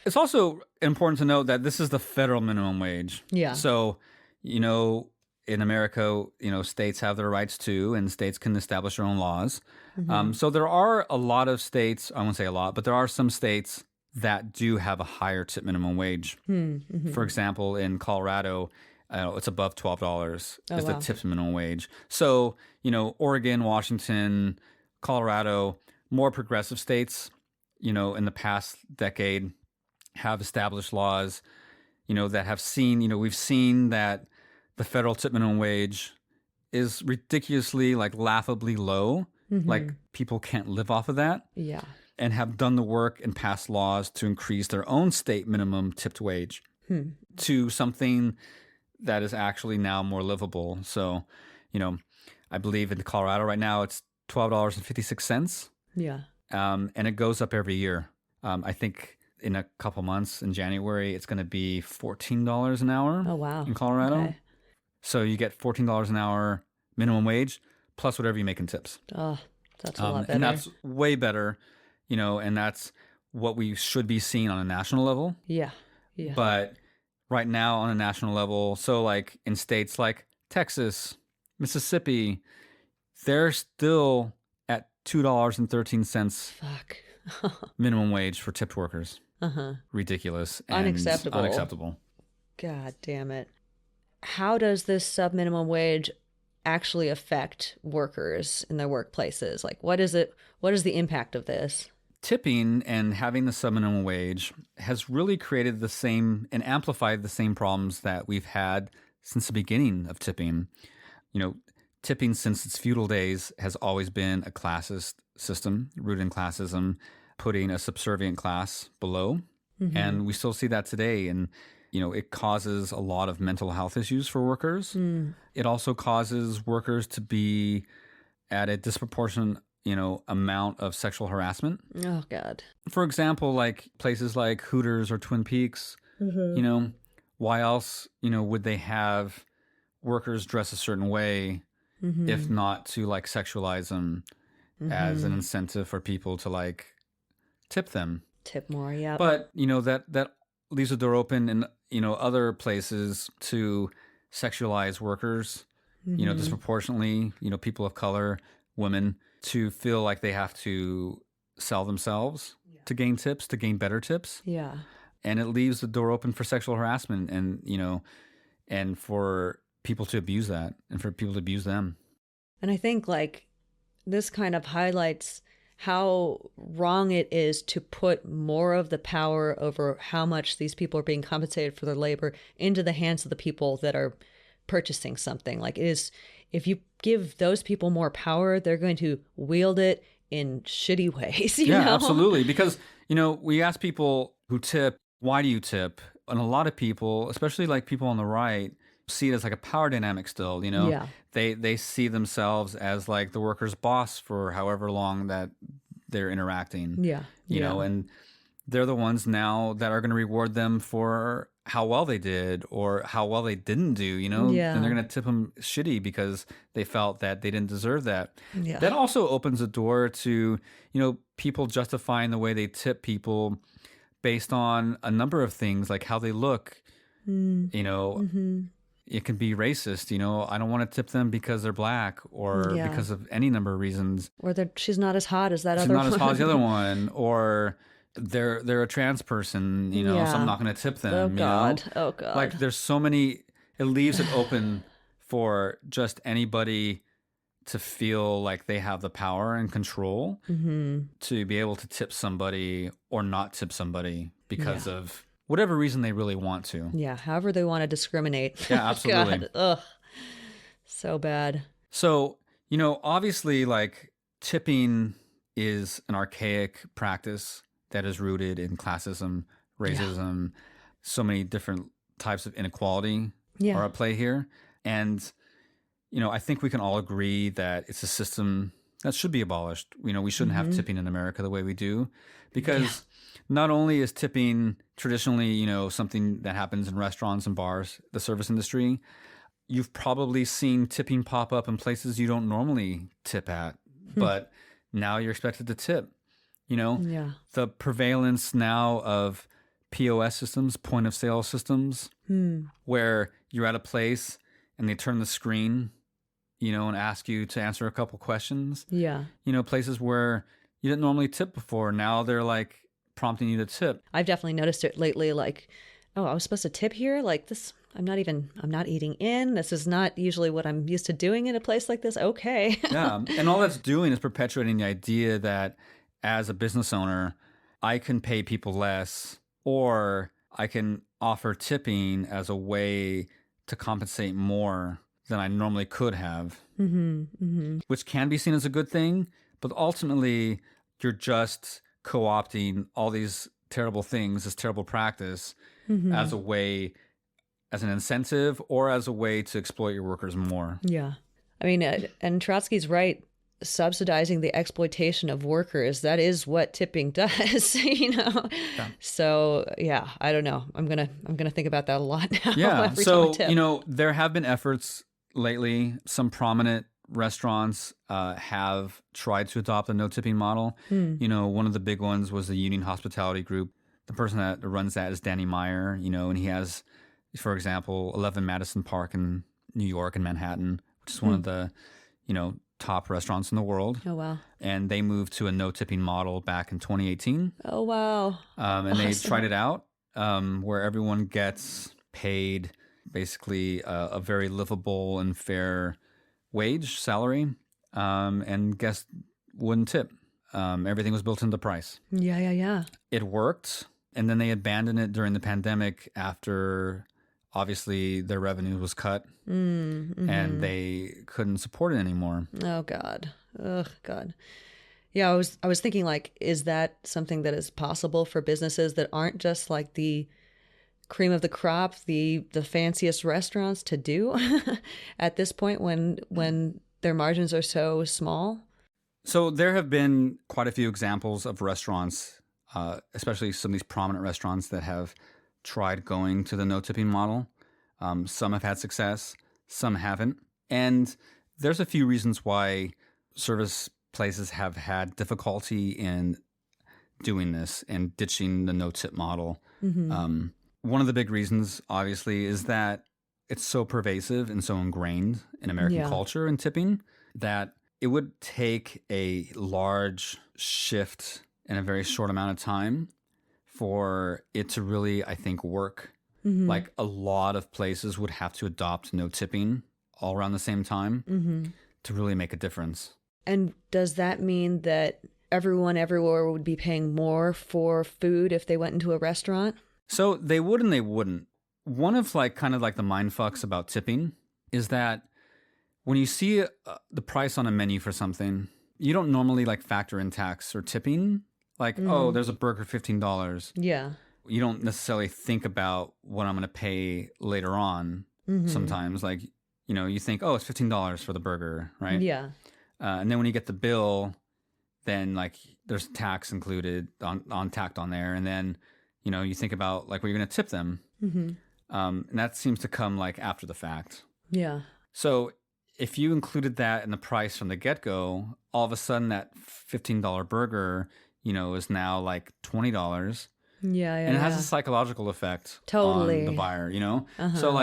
it's also important to note that this is the federal minimum wage. Yeah. So, in America, states have their rights too, and states can establish their own laws. So there are a lot of states, I won't say a lot, but there are some states that do have a higher tip minimum wage. For example, in Colorado, it's above $12 is the tip minimum wage. So, Oregon, Washington, Colorado, more progressive states, in the past decade have established laws, that have seen, we've seen that the federal tip minimum wage is ridiculously, like, laughably low. Like, people can't live off of that. Yeah. And have done the work and passed laws to increase their own state minimum tipped wage to something that is actually now more livable. So, I believe in Colorado right now it's $12.56. Yeah. And it goes up every year. I think in a couple months in January, it's going to be $14 an hour. Oh, wow. In Colorado. Okay. So you get $14 an hour minimum wage plus whatever you make in tips. Oh, that's a lot better. And that's way better, and that's what we should be seeing on a national level. Yeah. Yeah. But right now on a national level, so like in states like Texas, Mississippi, they're still at $2.13 Fuck. minimum wage for tipped workers. Uh-huh. Ridiculous and Unacceptable. unacceptable. God damn it. How does this sub-minimum wage actually affect workers in their workplaces? Like, what is it? What is the impact of this? Tipping and having the sub-minimum wage has really created the same and amplified the same problems that we've had since the beginning of tipping. You know, tipping since its feudal days has always been a classist system, rooted in classism, putting a subservient class below. Mm-hmm. And we still see that today. And, it causes a lot of mental health issues for workers. It also causes workers to be at a disproportionate, amount of sexual harassment. Oh, God. For example, like places like Hooters or Twin Peaks, why else, would they have workers dress a certain way if not to like sexualize them as an incentive for people to like tip them? Tip more, yeah. But, that leaves the door open in, other places to sexualize workers, disproportionately, people of color, women, to feel like they have to sell themselves to gain tips, to gain better tips. Yeah. And it leaves the door open for sexual harassment and for people to abuse that and for people to abuse them. And I think like this kind of highlights how wrong it is to put more of the power over how much these people are being compensated for their labor into the hands of the people that are purchasing something. Like it is, if you give those people more power, they're going to wield it in shitty ways. You know? Absolutely. Because, we ask people who tip, why do you tip? And a lot of people, especially like people on the right, see it as like a power dynamic still, Yeah. They see themselves as like the worker's boss for however long that they're interacting. Yeah. And they're the ones now that are going to reward them for how well they did or how well they didn't do, Yeah. and they're going to tip them shitty because they felt that they didn't deserve that. Yeah. That also opens a door to, people justifying the way they tip people based on a number of things, like how they look, It can be racist, I don't want to tip them because they're black or because of any number of reasons. Or she's not as hot as that She's other one. not as hot as the other one. Or they're a trans person, so I'm not going to tip them. Oh, God. Oh, God. Like there's so many, it leaves it open for just anybody to feel like they have the power and control to be able to tip somebody or not tip somebody because of whatever reason they really want to. Yeah, however they want to discriminate. Yeah, absolutely. God, ugh. So bad. So, obviously, like tipping is an archaic practice that is rooted in classism, racism, so many different types of inequality are at play here. And, I think we can all agree that it's a system that should be abolished. We shouldn't have tipping in America the way we do, because not only is tipping traditionally, something that happens in restaurants and bars, the service industry, you've probably seen tipping pop up in places you don't normally tip at, but now you're expected to tip. The prevalence now of POS systems, point of sale systems, where you're at a place and they turn the screen, and ask you to answer a couple questions. Yeah. Places where you didn't normally tip before. Now they're like prompting you to tip. I've definitely noticed it lately. Like, oh, I was supposed to tip here? Like this, I'm not eating in. This is not usually what I'm used to doing in a place like this. Okay. Yeah. And all that's doing is perpetuating the idea that as a business owner, I can pay people less, or I can offer tipping as a way to compensate more than I normally could have, which can be seen as a good thing. But ultimately, you're just co-opting all these terrible things, this terrible practice, as a way, as an incentive, or as a way to exploit your workers more. Yeah. I mean, and Trotsky's right. Subsidizing the exploitation of workers, that is what tipping does, Yeah. So yeah, I don't know. I'm gonna think about that a lot now. Yeah. So there have been efforts lately. Some prominent restaurants have tried to adopt a no tipping model. One of the big ones was the Union Hospitality Group. The person that runs that is Danny Meyer. And he has, for example, 11 Madison Park in New York and Manhattan, which is one of the top restaurants in the world. Oh, wow. And they moved to a no tipping model back in 2018. Oh, wow. And they tried it out where everyone gets paid basically a very livable and fair wage, salary, and guests wouldn't tip. Everything was built into the price. Yeah. It worked. And then they abandoned it during the pandemic after obviously their revenue was cut and they couldn't support it anymore. Oh, God. Oh, God. Yeah, I was thinking, like, is that something that is possible for businesses that aren't just like the cream of the crop, the fanciest restaurants to do at this point when their margins are so small? So there have been quite a few examples of restaurants, especially some of these prominent restaurants that have tried going to the no tipping model. Some have had success, some haven't. And there's a few reasons why service places have had difficulty in doing this and ditching the no tip model. One of the big reasons, obviously, is that it's so pervasive and so ingrained in American culture and tipping that it would take a large shift in a very short amount of time for it to really, I think, work. Like a lot of places would have to adopt no tipping all around the same time to really make a difference. And does that mean that everyone everywhere would be paying more for food if they went into a restaurant? So they would and they wouldn't. One of kind of the mind fucks about tipping is that when you see the price on a menu for something, you don't normally factor in tax or tipping. Oh, there's a burger, $15. Yeah. You don't necessarily think about what I'm going to pay later on. Sometimes you think, oh, it's $15 for the burger, right? Yeah. And then when you get the bill, then there's tax included on tacked on there. And then, you think about what you're going to tip them. And that seems to come after the fact. Yeah. So if you included that in the price from the get-go, all of a sudden that $15 burger, is now $20. Yeah. And it has a psychological effect Totally. on the buyer, So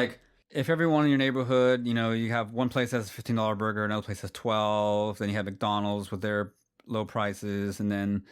if everyone in your neighborhood, you have one place that has a $15 burger, another place has 12, then you have McDonald's with their low prices, and then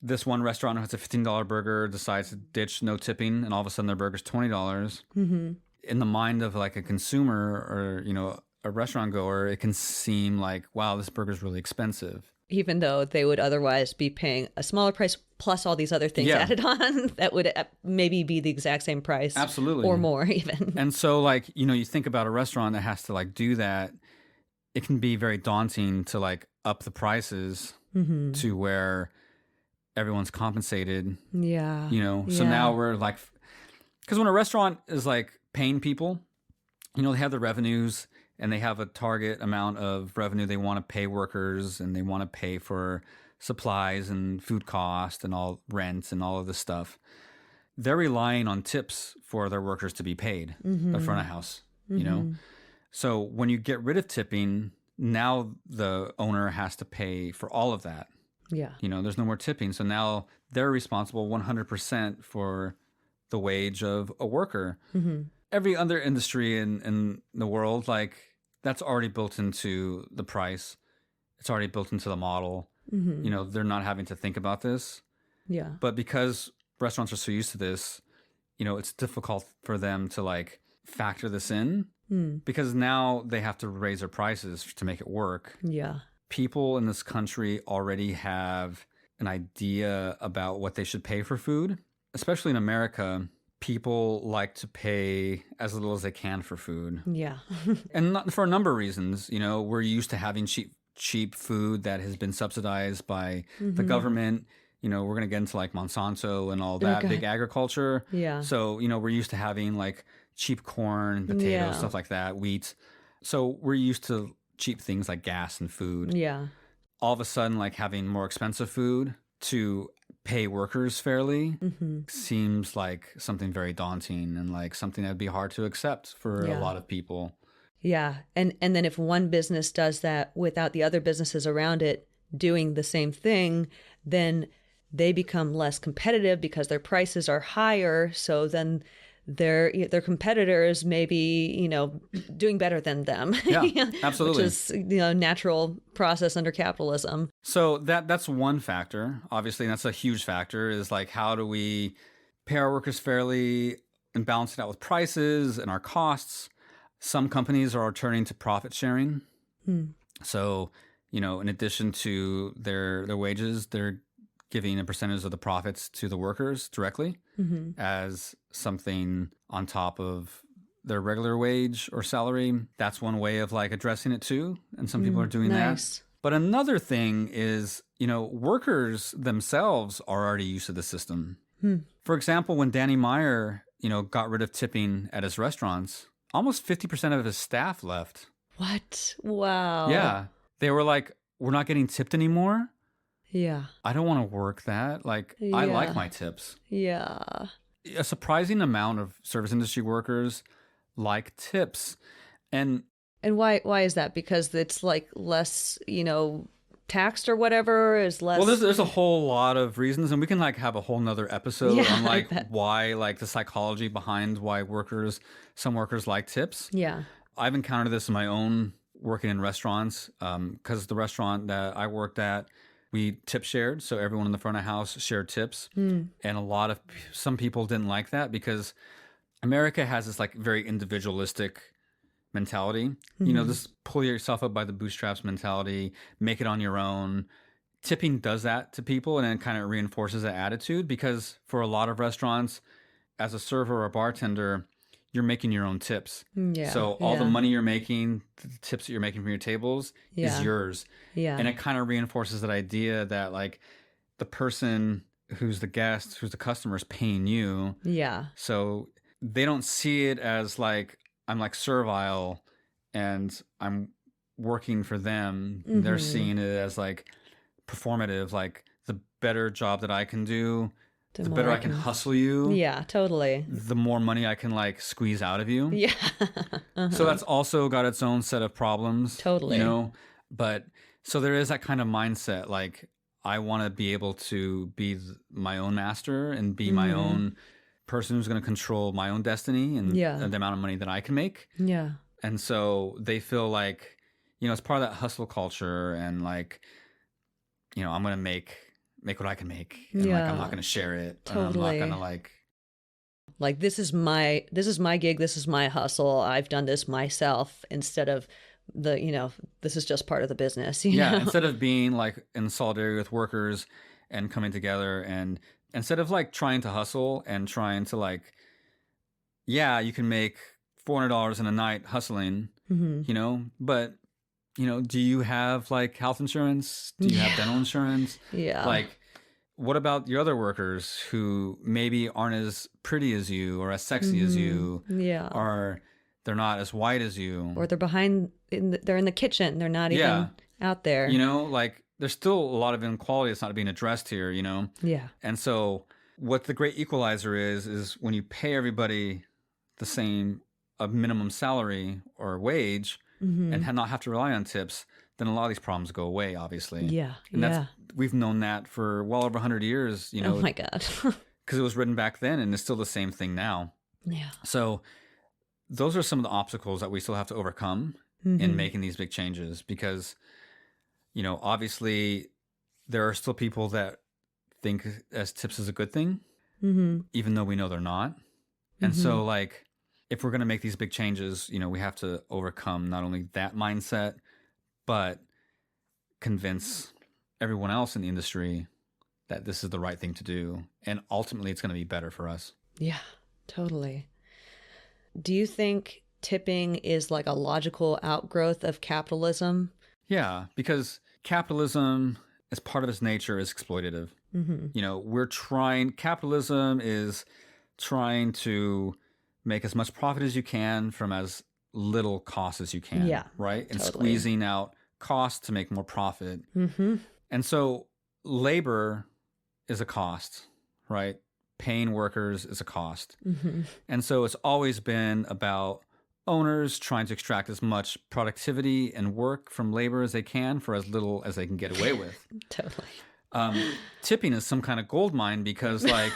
this one restaurant who has a $15 burger decides to ditch no tipping, and all of a sudden their burger's $20. In the mind of a consumer or, a restaurant goer, it can seem wow, this burger's really expensive. Even though they would otherwise be paying a smaller price plus all these other things added on that would maybe be the exact same price. Absolutely. Or more even. And so you think about a restaurant that has to do that, it can be very daunting to up the prices to where everyone's compensated. Yeah. So now we're because when a restaurant is paying people, they have the revenues and they have a target amount of revenue they want to pay workers, and they want to pay for supplies and food cost and all rent and all of this stuff. They're relying on tips for their workers to be paid, the front of house, So when you get rid of tipping, now the owner has to pay for all of that. Yeah. There's no more tipping. So now they're responsible 100% for the wage of a worker. Every other industry in the world, that's already built into the price. It's already built into the model. They're not having to think about this. Yeah. But because restaurants are so used to this, it's difficult for them to factor this in because now they have to raise their prices to make it work. Yeah. People in this country already have an idea about what they should pay for food, especially in America. People like to pay as little as they can for food. Yeah. And not, for a number of reasons. We're used to having cheap food that has been subsidized by the government. We're going to get into Monsanto and all that big agriculture. Yeah. So, we're used to having cheap corn, potatoes, stuff like that, wheat. So we're used to cheap things like gas and food. Yeah. All of a sudden, having more expensive food to pay workers fairly seems like something very daunting and something that'd be hard to accept for a lot of people. Yeah. And then if one business does that without the other businesses around it doing the same thing, then they become less competitive because their prices are higher. So then their competitors may be, doing better than them. Yeah, absolutely. Which is, natural process under capitalism. So that's one factor, obviously, and that's a huge factor, is like, how do we pay our workers fairly and balance it out with prices and our costs? Some companies are turning to profit sharing. So, in addition to their wages, they're giving a percentage of the profits to the workers directly as something on top of their regular wage or salary. That's one way of like addressing it too. And some people are doing Nice. that. But another thing is, workers themselves are already used to the system. For example, when Danny Meyer, got rid of tipping at his restaurants, almost 50% of his staff left. What? Wow. Yeah. They were like, we're not getting tipped anymore. Yeah. I don't want to work that. Like, I like my tips. Yeah. A surprising amount of service industry workers like tips. And why is that? Because it's like less, taxed or whatever, is less. Well, there's a whole lot of reasons, and we can like have a whole nother episode on like why, like the psychology behind why some workers like tips. Yeah. I've encountered this in my own working in restaurants, because the restaurant that I worked at, we tip shared. So everyone in the front of house shared tips. And some people didn't like that because America has this like very individualistic mentality. This pull yourself up by the bootstraps mentality, make it on your own. Tipping does that to people, and it kind of reinforces that attitude, because for a lot of restaurants, as a server or a bartender, you're making your own tips. Yeah. So all the money you're making, the tips that you're making from your tables is yours. Yeah. And it kind of reinforces that idea that like the person who's the guest, who's the customer, is paying you. Yeah. So they don't see it as like, I'm like servile and I'm working for them. They're seeing it as like performative, like the better job that I can do, the better I can hustle you. Yeah, totally. The more money I can like squeeze out of you. Yeah. So that's also got its own set of problems. Totally. But so there is that kind of mindset, like I want to be able to be my own master and be my own person who's going to control my own destiny and the amount of money that I can make. Yeah. And so they feel like, it's part of that hustle culture, and like, I'm going to make what I can make. And like, I'm not going to share it. Totally. And I'm not going to like, this is my gig. This is my hustle. I've done this myself, instead of this is just part of the business. Instead of being like in solidarity with workers and coming together, and instead of like trying to hustle and trying to like, you can make $400 in a night hustling, but do you have like health insurance? Do you have dental insurance? Yeah. Like, what about your other workers who maybe aren't as pretty as you or as sexy as you? Yeah. Or they're not as white as you. Or they're they're in the kitchen. They're not even out there. Like there's still a lot of inequality that's not being addressed here, Yeah. And so what the great equalizer is when you pay everybody the same a minimum salary or wage and not have to rely on tips, then a lot of these problems go away, obviously. Yeah. And we've known that for well over 100 years, Oh my God. because it was written back then and it's still the same thing now. Yeah. So those are some of the obstacles that we still have to overcome in making these big changes, because, obviously there are still people that think as tips is a good thing, even though we know they're not. And so like, if we're going to make these big changes, we have to overcome not only that mindset, but convince everyone else in the industry that this is the right thing to do. And ultimately, it's going to be better for us. Yeah, totally. Do you think tipping is like a logical outgrowth of capitalism? Yeah, because capitalism, as part of its nature, is exploitative. Capitalism is trying to make as much profit as you can from as little cost as you can. Yeah, right? And totally. squeezing out cost to make more profit. And so labor is a cost, right? Paying workers is a cost. And so it's always been about owners trying to extract as much productivity and work from labor as they can for as little as they can get away with. Totally. Tipping is some kind of gold mine because, like,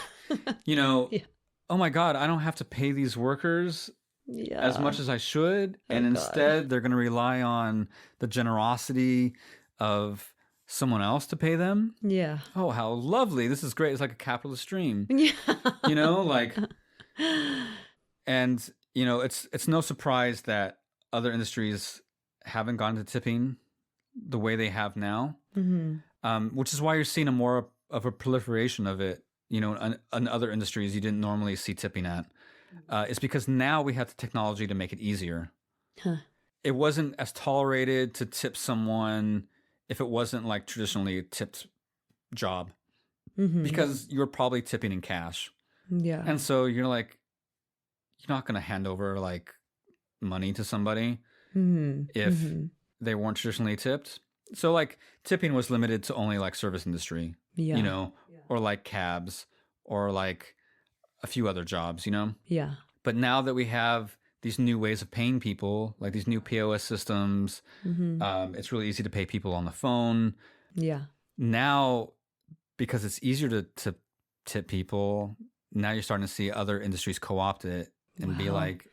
oh my God, I don't have to pay these workers as Yeah. much as I should. Oh And God. instead, they're going to rely on the generosity of someone else to pay them. Yeah. Oh, how lovely. This is great. It's like a capitalist dream, Yeah. like, and, it's no surprise that other industries haven't gone to tipping the way they have now, hmm which is why you're seeing a more of a proliferation of it, in other industries you didn't normally see tipping at. It's because now we have the technology to make it easier. Huh. It wasn't as tolerated to tip someone if it wasn't like traditionally a tipped job hmm because you were probably tipping in cash. Yeah. And so you're not going to hand over like money to somebody hmm if hmm they weren't traditionally tipped. So like tipping was limited to only like service industry, Yeah. or like cabs or like a few other jobs. Yeah. But now that we have these new ways of paying people, like these new POS systems, hmm it's really easy to pay people on the phone. Yeah. Now, because it's easier to tip people, now you're starting to see other industries co-opt it and be Wow. like,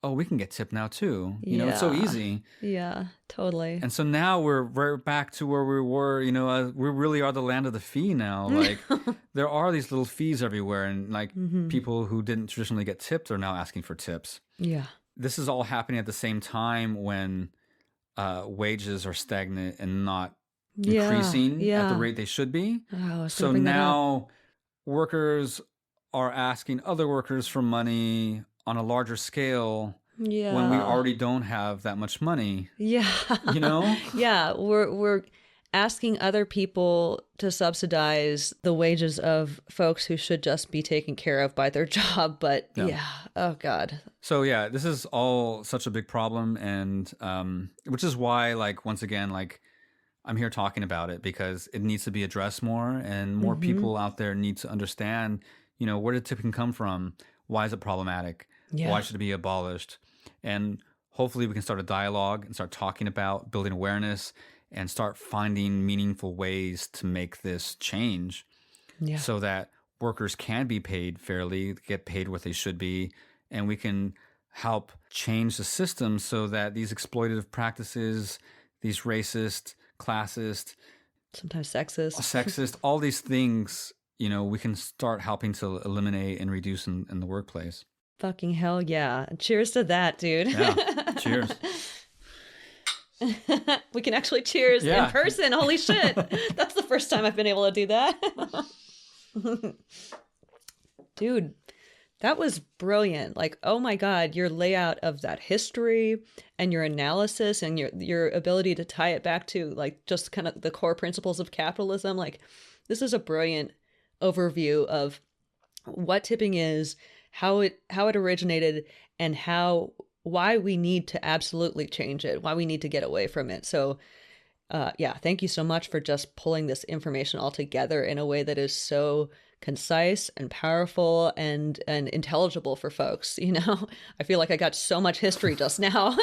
oh, we can get tipped now too. It's so Yeah. easy. Yeah. Totally. And so now we're back to where we were, we really are the land of the fee now. Like there are these little fees everywhere, and like hmm people who didn't traditionally get tipped are now asking for tips. Yeah. This is all happening at the same time when wages are stagnant and not Yeah. increasing at the Yeah. rate they should be. Oh, I was gonna So bring that up. now workers are asking other workers for money on a larger scale when we Yeah. already don't have that much money, Yeah. you know? Yeah. We're asking other people to subsidize the wages of folks who should just be taken care of by their job. But Yeah. yeah. Oh God. So yeah, this is all such a big problem, and which is why, like, once again, like, I'm here talking about it because it needs to be addressed more, and more hmm people out there need to understand, where did tipping come from? Why is it problematic? Why Yeah. should it be abolished? And hopefully we can start a dialogue and start talking about building awareness and start finding meaningful ways to make this change Yeah. so that workers can be paid fairly, get paid what they should be, and we can help change the system so that these exploitative practices, these racist, classist, Sometimes sexist. sexist, all these things, we can start helping to eliminate and reduce in the workplace. Fucking hell yeah. Cheers to that, dude. Yeah. Cheers. We can actually cheers Yeah. in person. Holy shit. That's the first time I've been able to do that. Dude, that was brilliant. Like, oh my God, your layout of that history and your analysis and your ability to tie it back to like just kind of the core principles of capitalism. Like, this is a brilliant overview of what tipping is, how it originated, and why we need to absolutely change it, why we need to get away from it. So yeah, thank you so much for just pulling this information all together in a way that is so concise and powerful and intelligible for folks. I feel like I got so much history just now.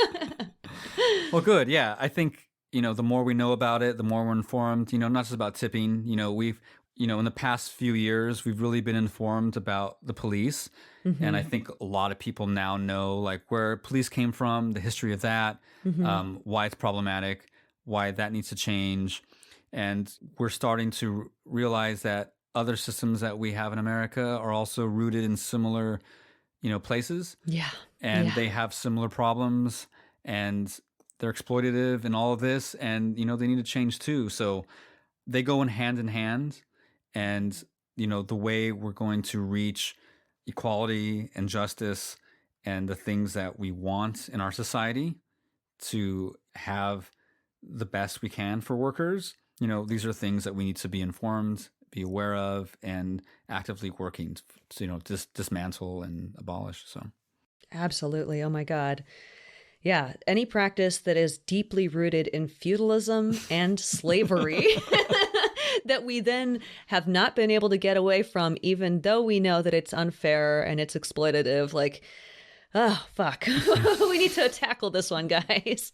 Well, good. Yeah. I think, the more we know about it, the more we're informed, not just about tipping. We've, in the past few years, we've really been informed about the police. Mm-hmm. And I think a lot of people now know like where police came from, the history of that, Mm-hmm. why it's problematic, why that needs to change. And we're starting to realize that other systems that we have in America are also rooted in similar, places. Yeah. And Yeah. they have similar problems, and they're exploitative in all of this. And, they need to change too. So they go in hand. And, the way we're going to reach equality and justice and the things that we want in our society to have the best we can for workers, these are things that we need to be informed, be aware of, and actively working to, dismantle and abolish. So Absolutely. Oh my God. Yeah. Any practice that is deeply rooted in feudalism and slavery that we then have not been able to get away from, even though we know that it's unfair and it's exploitative. Like, oh, fuck. We need to tackle this one, guys.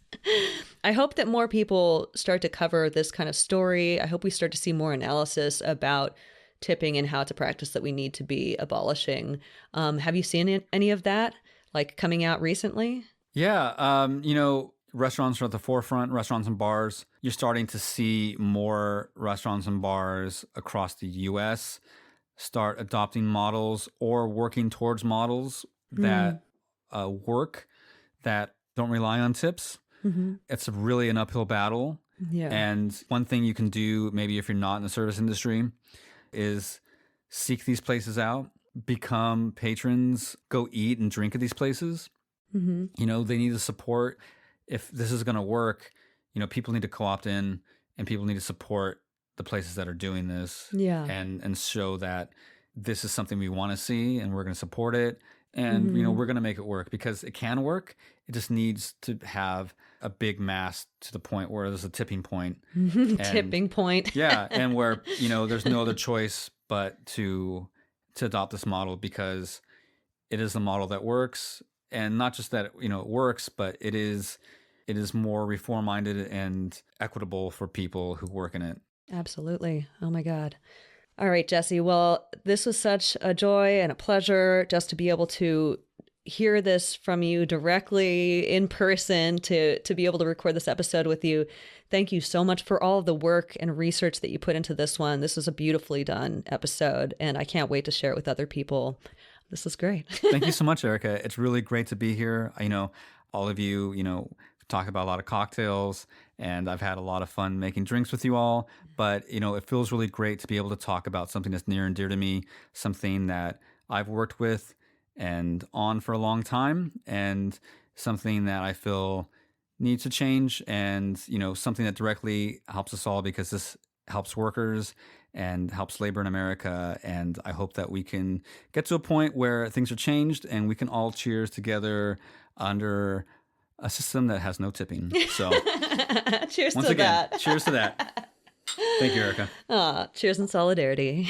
I hope that more people start to cover this kind of story. I hope we start to see more analysis about tipping and how to practice that we need to be abolishing. Have you seen any of that like coming out recently? Yeah, restaurants are at the forefront, restaurants and bars. You're starting to see more restaurants and bars across the US start adopting models or working towards models Mm. that work, that don't rely on tips. Hmm. It's really an uphill battle. Yeah. And one thing you can do, maybe if you're not in the service industry, is seek these places out, become patrons, go eat and drink at these places. Hmm. They need the support. If this is going to work, people need to co-opt in, and people need to support the places that are doing this, Yeah. and show that this is something we want to see and we're going to support it. And, Hmm. we're going to make it work because it can work. It just needs to have a big mass to the point where there's a tipping point. And Tipping point. yeah. And where, there's no other choice but to adopt this model because it is the model that works. And not just that, it works, but it is more reform minded and equitable for people who work in it. Absolutely. Oh my God. All right, Jesse. Well, this was such a joy and a pleasure just to be able to hear this from you directly in person, to be able to record this episode with you. Thank you so much for all of the work and research that you put into this one. This was a beautifully done episode, and I can't wait to share it with other people. This is great. Thank you so much, Erica. It's really great to be here. All of you, talk about a lot of cocktails, and I've had a lot of fun making drinks with you all. But, it feels really great to be able to talk about something that's near and dear to me, something that I've worked with and on for a long time, and something that I feel needs to change, and, something that directly helps us all because this helps workers and helps labor in America. And I hope that we can get to a point where things are changed and we can all cheers together under a system that has no tipping. So Cheers once to again, that. cheers to that. Thank you, Erica. Cheers in solidarity.